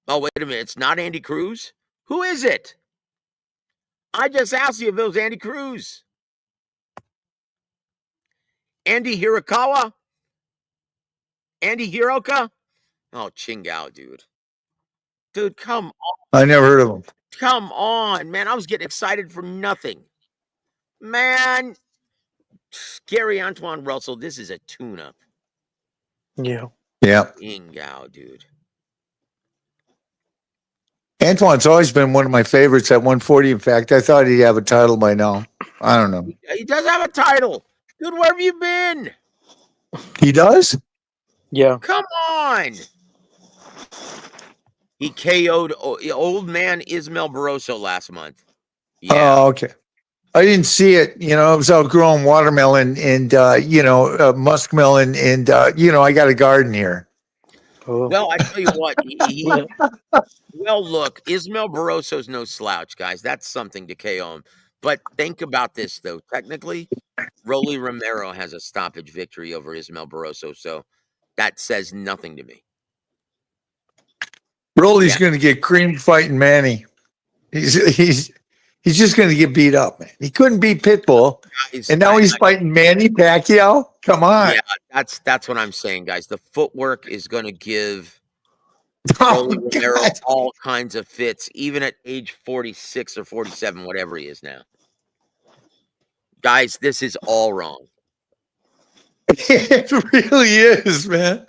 Oh, wait a minute. It's not Andy Cruz? Who is it? I just asked you if it was Andy Cruz. Andy Hirakawa? Andy Hiroka? Oh, Chingao, dude. Dude, come on. I never heard of him. Come on, man. I was getting excited for nothing. Man, Gary Antoine Russell, this is a tune-up. Yeah. Yeah. Chingao, dude. Antoine's always been one of my favorites at 140. In fact, I thought he'd have a title by now. I don't know. He does have a title. Dude, where have you been? He does? Yeah. Come on. He KO'd old man Ismael Barroso last month. Yeah. Oh, okay. I didn't see it. You know, it was outgrowing watermelon and, muskmelon. And, I got a garden here. Oh. Well, I tell you what. Well, look, Ismael Barroso's no slouch, guys. That's something to KO him. But think about this, though. Technically, Rolly Romero has a stoppage victory over Ismael Barroso, so that says nothing to me. Rolly's going to get cream fighting Manny. He's just going to get beat up, man. He couldn't beat Pitbull, and now he's fighting Manny Pacquiao. Come on. Yeah, that's what I'm saying, guys. The footwork is going to give Rolly Romero all kinds of fits, even at age 46 or 47, whatever he is now. Guys, this is all wrong. It really is, man.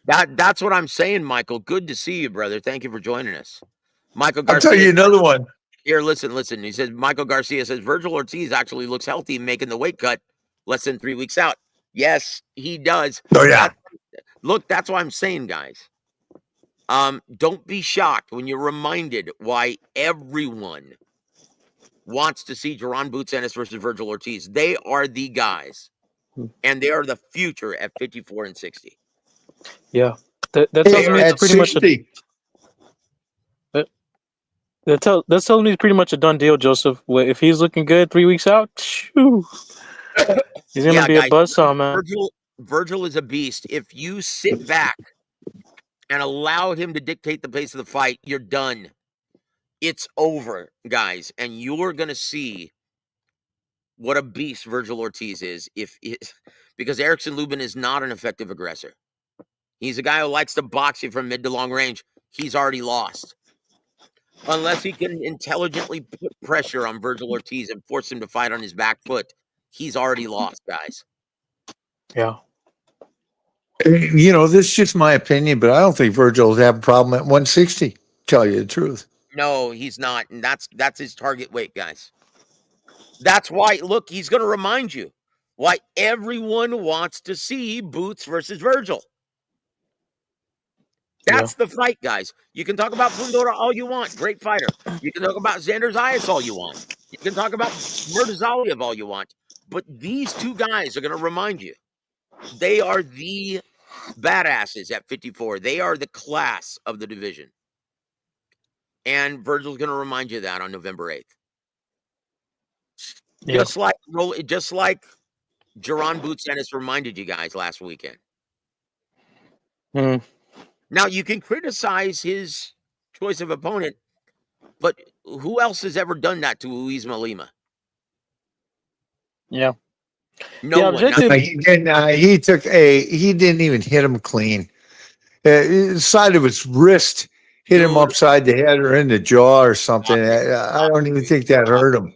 That's what I'm saying, Michael. Good to see you, brother. Thank you for joining us. Michael Garcia. I'll tell you another one. Here, listen. He says, Michael Garcia says, Virgil Ortiz actually looks healthy making the weight cut less than 3 weeks out. Yes, he does. Oh, yeah. Look, that's what I'm saying, guys. Don't be shocked when you're reminded why everyone wants to see Jaron Boots Ennis versus Virgil Ortiz. They are the guys, and they are the future at 54 and 60. Yeah, that tells me it's pretty 60. much. That tells me it's pretty much a done deal, Joseph. If he's looking good 3 weeks out, shoo, he's gonna be a buzzsaw, man. Virgil is a beast. If you sit back and allow him to dictate the pace of the fight, you're done. It's over, guys, and you're gonna see what a beast Virgil Ortiz is. Because Erickson Lubin is not an effective aggressor. He's a guy who likes to box you from mid to long range. He's already lost. Unless he can intelligently put pressure on Virgil Ortiz and force him to fight on his back foot, he's already lost, guys. Yeah. This is just my opinion, but I don't think Virgil will have a problem at 160. Tell you the truth. No, he's not, and that's his target weight, guys. That's why, look, he's going to remind you why everyone wants to see Boots versus Virgil. That's the fight, guys. You can talk about Fundora all you want. Great fighter. You can talk about Xander Zayas all you want. You can talk about Murtazaliev all you want. But these two guys are going to remind you. They are the badasses at 54. They are the class of the division. And Virgil's going to remind you of that on November 8th. Yeah. Just like Jaron Boots Ennis reminded you guys last weekend. Mm. Now, you can criticize his choice of opponent, but who else has ever done that to Usman Lima? Yeah. No Yeah, one. objective. He didn't even hit him clean. The side of his wrist hit him Dude, upside the head or in the jaw or something. Stop it. I don't even think that hurt him.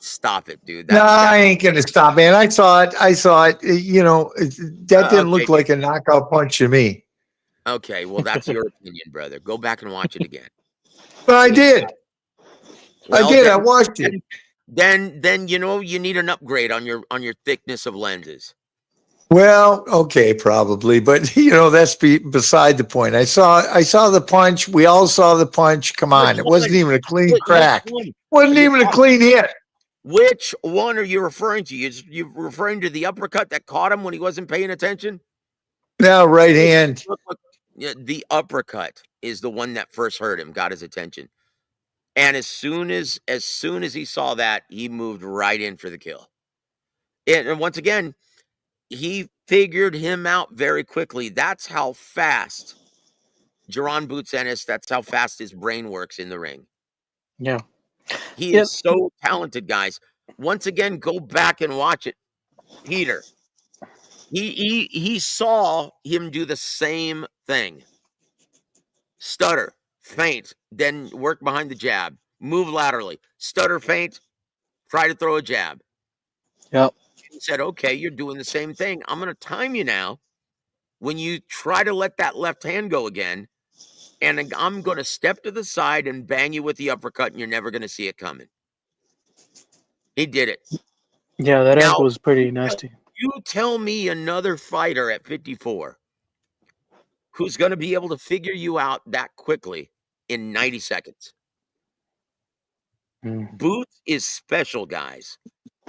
Stop it, dude. No, I ain't gonna stop, man. I saw it. That didn't look okay. like a knockout punch to me. Okay, well, that's your opinion, brother. Go back and watch it again. But I did. Well, I watched it. Then you need an upgrade on your thickness of lenses. Well, okay, probably, but that's beside the point. I saw the punch. We all saw the punch. Come on, it wasn't even a clean crack. Wasn't even a clean hit. Which one are you referring to? You referring to the uppercut that caught him when he wasn't paying attention? No, right hand. Yeah, the uppercut is the one that first hurt him, got his attention. And as soon as he saw that, he moved right in for the kill. And once again, he figured him out very quickly. That's how fast Jaron Boots Ennis, that's how fast his brain works in the ring. Yeah. He is so talented, guys. Once again, go back and watch it. Peter, he saw him do the same thing. Stutter, feint, then work behind the jab, move laterally, stutter, feint, try to throw a jab. Yep. He said, okay, you're doing the same thing. I'm going to time you now when you try to let that left hand go again, and I'm going to step to the side and bang you with the uppercut, and you're never going to see it coming. He did it. Yeah, that ankle was pretty nasty. You tell me another fighter at 54 who's going to be able to figure you out that quickly in 90 seconds. Boots is special, guys.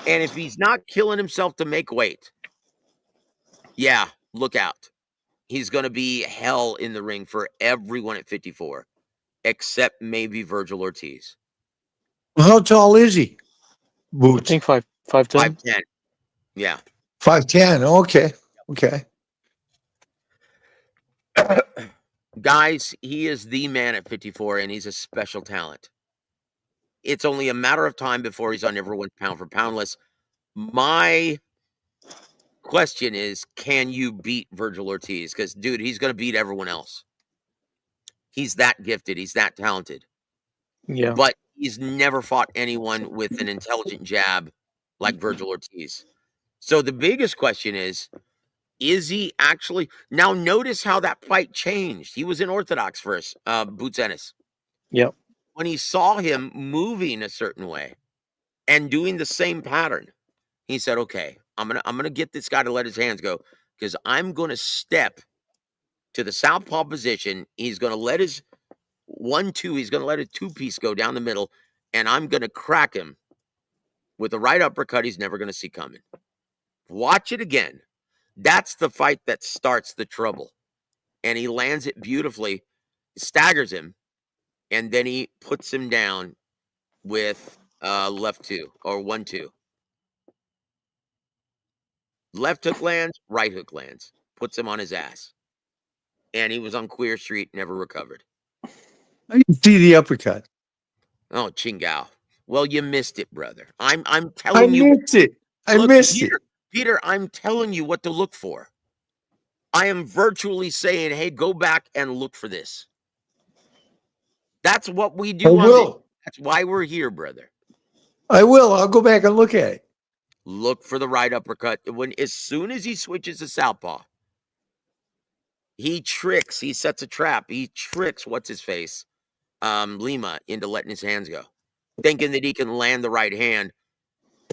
And if he's not killing himself to make weight, yeah, look out. He's going to be hell in the ring for everyone at 54, except maybe Virgil Ortiz. How tall is he? Boots. I think 5'10". 5'10". Yeah. 5'10". Okay. Guys, he is the man at 54, and he's a special talent. It's only a matter of time before he's on everyone's pound for pound list. My question is, can you beat Virgil Ortiz? Because, dude, he's going to beat everyone else. He's that gifted. He's that talented. Yeah. But he's never fought anyone with an intelligent jab like Virgil Ortiz. So the biggest question is he actually... Now, notice how that fight changed. He was in Orthodox first, Boots Ennis. Yep. When he saw him moving a certain way and doing the same pattern, he said, okay, I'm gonna get this guy to let his hands go, because I'm gonna step to the southpaw position. He's gonna let his 1-2, he's gonna let a two-piece go down the middle, and I'm gonna crack him with a right uppercut he's never gonna see coming. Watch it again. That's the fight that starts the trouble. And he lands it beautifully, staggers him, and then he puts him down with left 2 or 1-2. Left hook lands, right hook lands, puts him on his ass. And he was on Queer Street, never recovered. I didn't see the uppercut. Oh, Chingao. Well, you missed it, brother. I'm telling you. I missed it. I missed it. Peter, I'm telling you what to look for. I am virtually saying, hey, go back and look for this. That's what we do. I will. That's why we're here, brother. I will. I'll go back and look at it. Look for the right uppercut. As soon as he switches to southpaw, he tricks. He sets a trap. He tricks what's-his-face, Lima, into letting his hands go, thinking that he can land the right hand,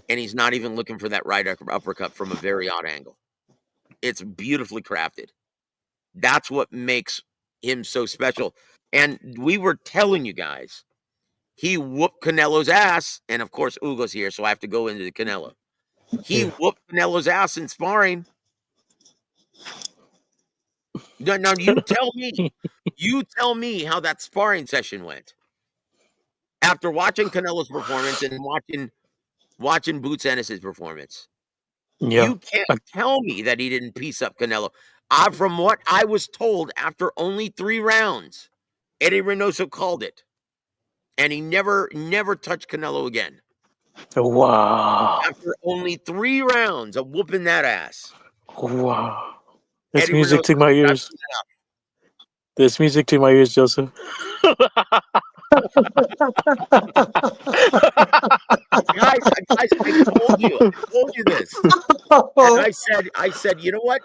and he's not even looking for that right uppercut from a very odd angle. It's beautifully crafted. That's what makes him so special. And we were telling you guys, he whooped Canelo's ass, and of course, Ugo's here, so I have to go into the Canelo. He whooped Canelo's ass in sparring. Now you tell me how that sparring session went. After watching Canelo's performance and watching Boots Ennis' performance, Yeah. You can't tell me that he didn't piece up Canelo. From what I was told, after only 3 rounds, Eddie Reynoso called it, and he never touched Canelo again. Wow. After only 3 rounds of whooping that ass, Wow. That's Eddie music Reynoso to my got ears. That's music to my ears, Joseph. guys, I told you this, and I said, you know what?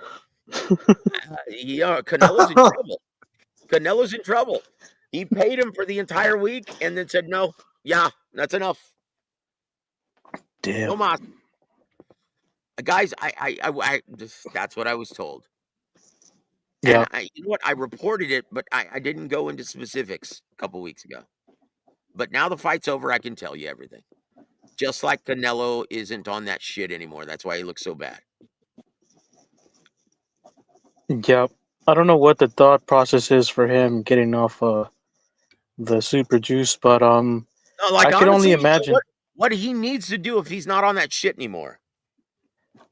Canelo's in trouble. Canelo's in trouble. He paid him for the entire week, and then said, no, yeah, that's enough. No Damn. mas. Guys, I that's what I was told. Yeah. And you know what? I reported it, but I didn't go into specifics a couple weeks ago. But now the fight's over, I can tell you everything. Just like Canelo isn't on that shit anymore. That's why he looks so bad. Yeah. I don't know what the thought process is for him getting off the super juice, but No, like I could only honestly, you know imagine. what he needs to do if he's not on that shit anymore.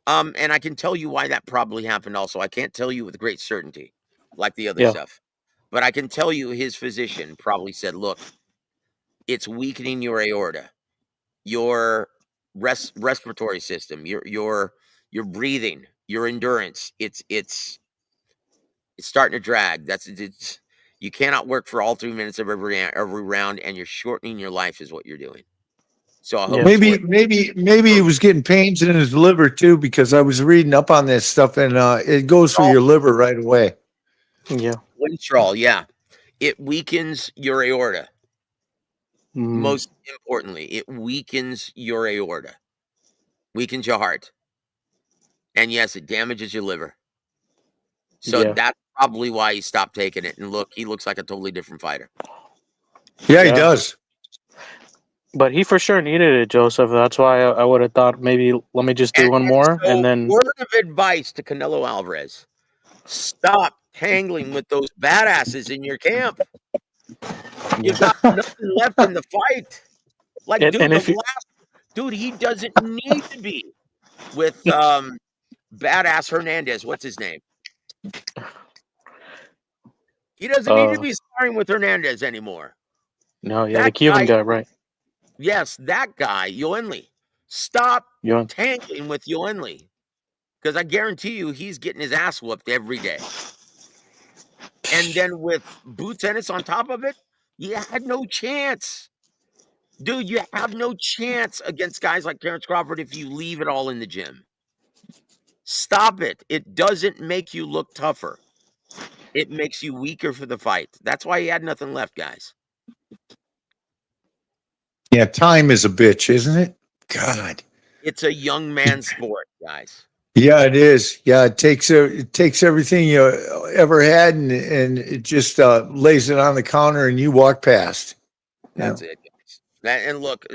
And I can tell you why that probably happened also. I can't tell you with great certainty, like the other Yeah. stuff. But I can tell you his physician probably said, look, it's weakening your aorta, your respiratory system, your breathing, your endurance. It's starting to drag. It's you cannot work for all 3 minutes of every round, and you're shortening your life is what you're doing. So I hope Yeah. it's Maybe, worth maybe he was getting pains in his liver too, because I was reading up on this stuff, and it goes through it. your liver right away. Yeah. Winstrol, yeah. It weakens your aorta. Mm, Most importantly, it weakens your aorta, weakens your heart. And yes, it damages your liver. So yeah. that's probably why he stopped taking it. And look, he looks like a totally different fighter. Yeah, he Yeah. does. But he for sure needed it, Joseph. That's why I would have thought maybe let me just do one more and So, then. word of advice to Canelo Alvarez: stop tangling with those badasses in your camp. You got nothing left in the fight. Like, And dude, if you, he doesn't need to be with badass Hernandez. What's his name? He doesn't need to be sparring with Hernandez anymore. no, yeah, the That Cuban guy, guy, right? yes, that guy, Yoenli. Stop Yeah. tangling with Yoenli. Because I guarantee you he's getting his ass whooped every day. And then with Boots Ennis on top of it, you had no chance. Dude, you have no chance against guys like Terrence Crawford if you leave it all in the gym. Stop it. It doesn't make you look tougher. It makes you weaker for the fight. That's why he had nothing left, guys. Yeah, time is a bitch, isn't it? God. It's a young man's sport, guys. Yeah, it is. Yeah, it takes everything you ever had, and it just lays it on the counter, and you walk past. That's it, guys. And look,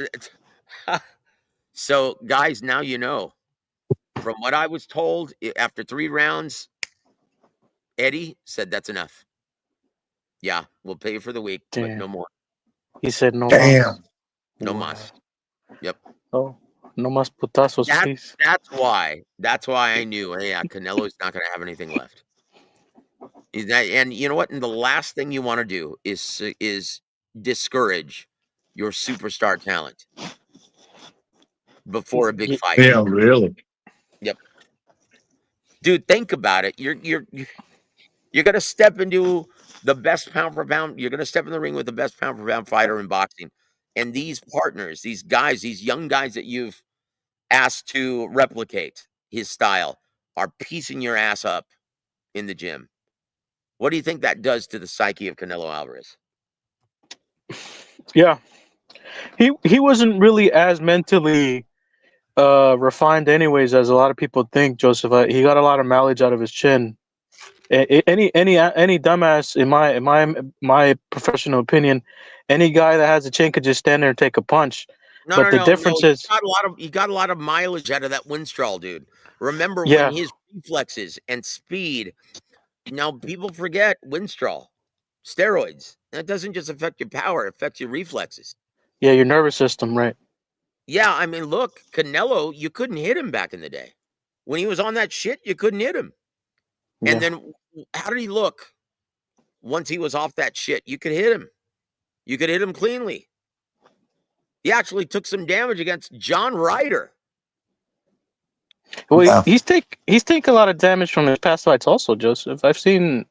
so guys, now you know. From what I was told, after 3 rounds, Eddie said that's enough. Yeah, we'll pay you for the week, but no Damn. more. He said no mas. Damn. No Wow. mas. Yep. Oh, no mas putazos, please. That's why I knew, hey, yeah, Canelo's not going to have anything left. And you know what? And the last thing you want to do is discourage your superstar talent before a big fight. Yeah, really. Yep. Dude, think about it. You're going to step into the best pound for pound. You're going to step in the ring with the best pound for pound fighter in boxing. And these partners, these guys, these young guys that you've asked to replicate his style are piecing your ass up in the gym. What do you think that does to the psyche of Canelo Alvarez? Yeah. He wasn't really as mentally refined anyways as a lot of people think, Joseph. He got a lot of mileage out of his chin. Any dumbass in my professional opinion, any guy that has a chin could just stand there and take a punch. But the difference No. is, You got a lot of mileage out of that Winstrol, dude. Remember when yeah, his reflexes and speed. Now people forget Winstrol, steroids. That doesn't just affect your power; it affects your reflexes. yeah, your nervous system, right? Yeah, I mean, look, Canelo, you couldn't hit him back in the day. when he was on that shit, you couldn't hit him. And then how did he look once he was off that shit? You could hit him. You could hit him cleanly. He actually took some damage against John Ryder. Well, Yeah. he's taken a lot of damage from his past fights, also, Joseph. I've seen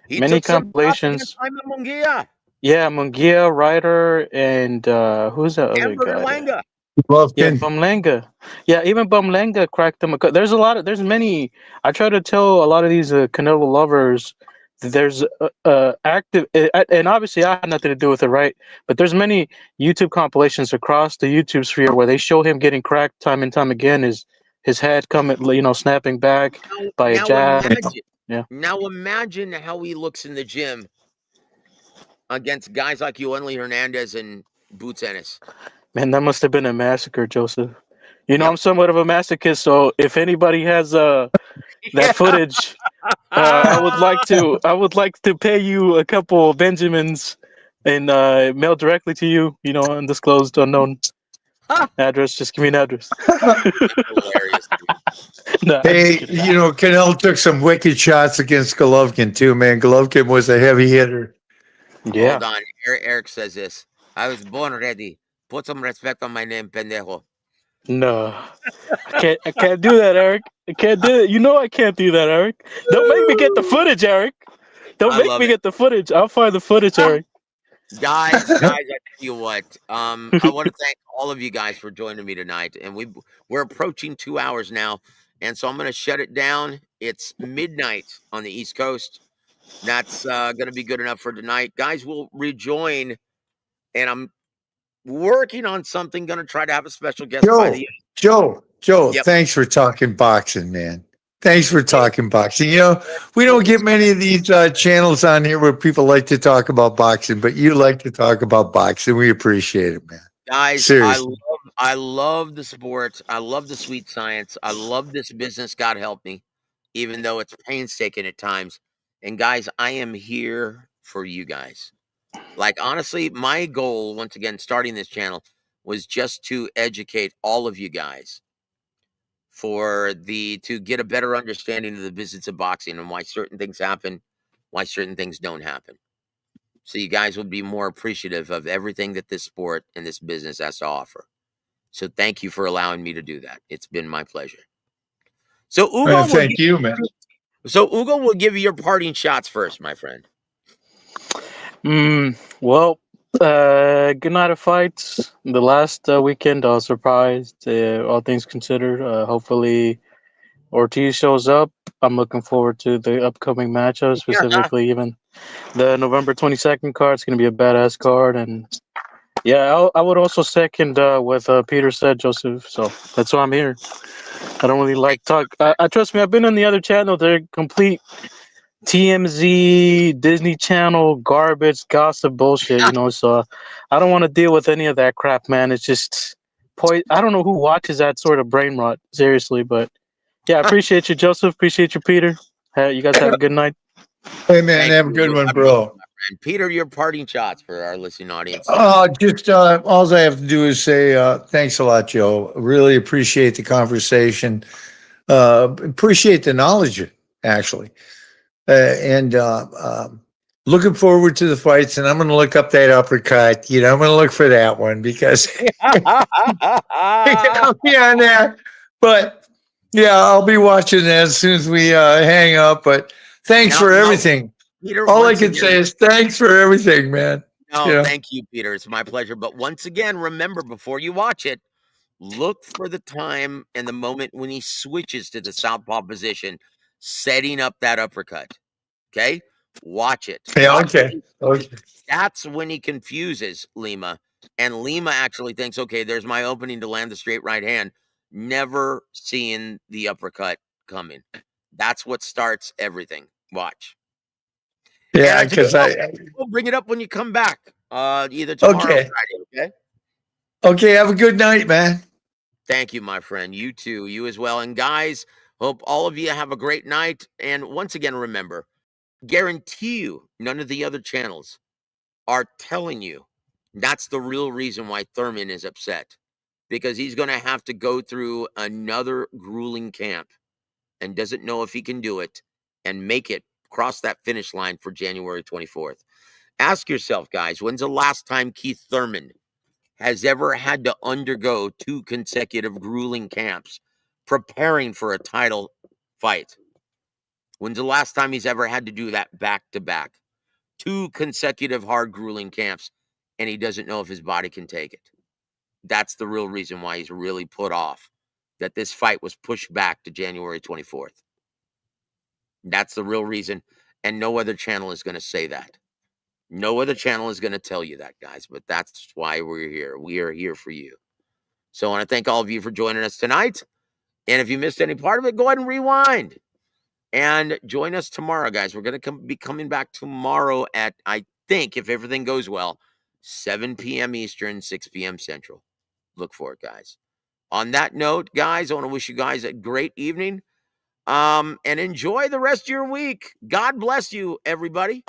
He many took some shots compilations. against Simon Munguia. Yeah, Munguia, Ryder, and who's that other Hamburger guy? Langa. Yeah, Golovkin. Bumlenga. Yeah, even Bumlenga cracked him. There's many. I try to tell a lot of these Canelo lovers that there's active, and obviously I had nothing to do with it, right? But there's many YouTube compilations across the YouTube sphere where they show him getting cracked time and time again. His head coming, snapping back by a Now jab. imagine. Yeah. Now imagine how he looks in the gym against guys like Yoeli Hernandez and Boots Ennis. Man, that must have been a massacre, Joseph. You know, Yep. I'm somewhat of a masochist, so if anybody has that footage, I would like to pay you a couple of Benjamins and mail directly to you. You know, undisclosed, unknown address. Just give me an address. Hilarious. No, I'm just Hey, kidding. Canelo took some wicked shots against Golovkin too, man. Golovkin was a heavy hitter. Yeah. Hold on. Eric says this. I was born ready. Put some respect on my name, pendejo. No, I can't do that, Eric. I can't do it. You know I can't do that, Eric. Don't make me get the footage, Eric. Don't I make love me it. get the footage. I'll find the footage, Eric. Guys, I tell you what. I want to thank all of you guys for joining me tonight. And we're approaching 2 hours now. And so I'm going to shut it down. It's midnight on the East Coast. That's going to be good enough for tonight. Guys, we'll rejoin. And I'm working on something. Going to try to have a special guest by the Joe, Yep. thanks for talking boxing, man. Thanks for talking boxing. We don't get many of these channels on here where people like to talk about boxing, but you like to talk about boxing. We appreciate it, man. Guys, Seriously. I love the sport. I love the sweet science. I love this business. God help me, even though it's painstaking at times. And guys, I am here for you guys. Like, honestly, my goal, once again, starting this channel, was just to educate all of you guys to get a better understanding of the business of boxing and why certain things happen, why certain things don't happen. So you guys will be more appreciative of everything that this sport and this business has to offer. So thank you for allowing me to do that. It's been my pleasure. So Ugo, Thank you, man. Ugo will give you your parting shots first, my friend. Well, good night of fights. The last weekend, I was surprised, all things considered. Hopefully, Ortiz shows up. I'm looking forward to the upcoming matchup, specifically even the November 22nd card. It's going to be a badass card. And yeah, I would also second what Peter said, Joseph. So that's why I'm here. I don't really like talk. I trust me, I've been on the other channel. They're complete TMZ, Disney Channel, garbage, gossip, bullshit, so I don't want to deal with any of that crap, man. It's just, I don't know who watches that sort of brain rot, seriously, but yeah, I appreciate you, Joseph. Appreciate you, Peter. Hey, you guys have a good night. Hey, man, Thank have a you. good You one, have a good bro. one, my friend. Peter, your parting shots for our listening audience. Just all I have to do is say thanks a lot, Joe. Really appreciate the conversation. Appreciate the knowledge, actually. And looking forward to the fights. And I'm going to look up that uppercut. I'm going to look for that one because yeah, that. But yeah, I'll be watching that as soon as we hang up. But thanks for everything. Peter, All I can say is thanks for everything, man. No, thank you, Peter. It's my pleasure. But once again, remember, before you watch it, look for the time and the moment when he switches to the southpaw position, setting up that uppercut. Okay? Watch it. Yeah, Watch okay. That's when he confuses Lima. And Lima actually thinks, okay, there's my opening to land the straight right hand, never seeing the uppercut coming. That's what starts everything. Watch. Yeah, because we'll bring it up when you come back. Either tomorrow or Friday, okay? Okay, have a good night, man. Thank you, my friend. You too. You as well. And guys, hope all of you have a great night. And once again, remember, guarantee you none of the other channels are telling you that's the real reason why Thurman is upset. Because he's going to have to go through another grueling camp and doesn't know if he can do it and make it cross that finish line for January 24th. Ask yourself, guys, when's the last time Keith Thurman has ever had to undergo 2 consecutive grueling camps preparing for a title fight? When's the last time he's ever had to do that back-to-back? 2 consecutive hard, grueling camps, and he doesn't know if his body can take it. That's the real reason why he's really put off, that this fight was pushed back to January 24th. That's the real reason, and no other channel is going to say that. No other channel is going to tell you that, guys, but that's why we're here. We are here for you. So I want to thank all of you for joining us tonight, and if you missed any part of it, go ahead and rewind. And join us tomorrow, guys. We're going to be coming back tomorrow at, I think, if everything goes well, 7 p.m. Eastern, 6 p.m. Central. Look for it, guys. On that note, guys, I want to wish you guys a great evening. And enjoy the rest of your week. God bless you, everybody.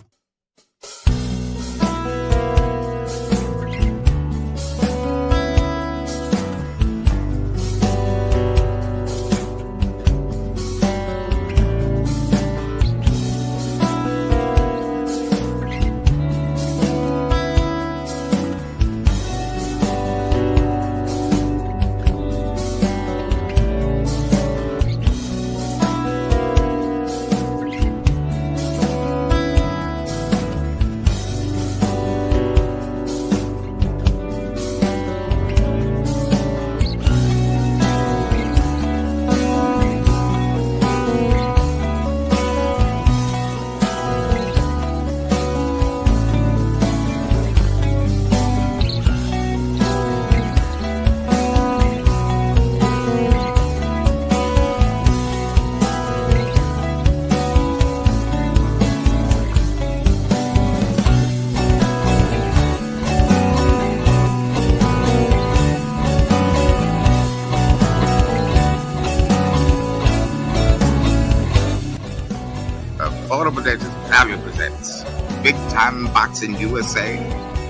Proudly presents Big Time Boxing USA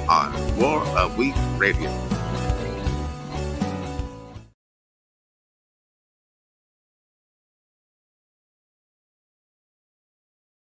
on War of Week Radio.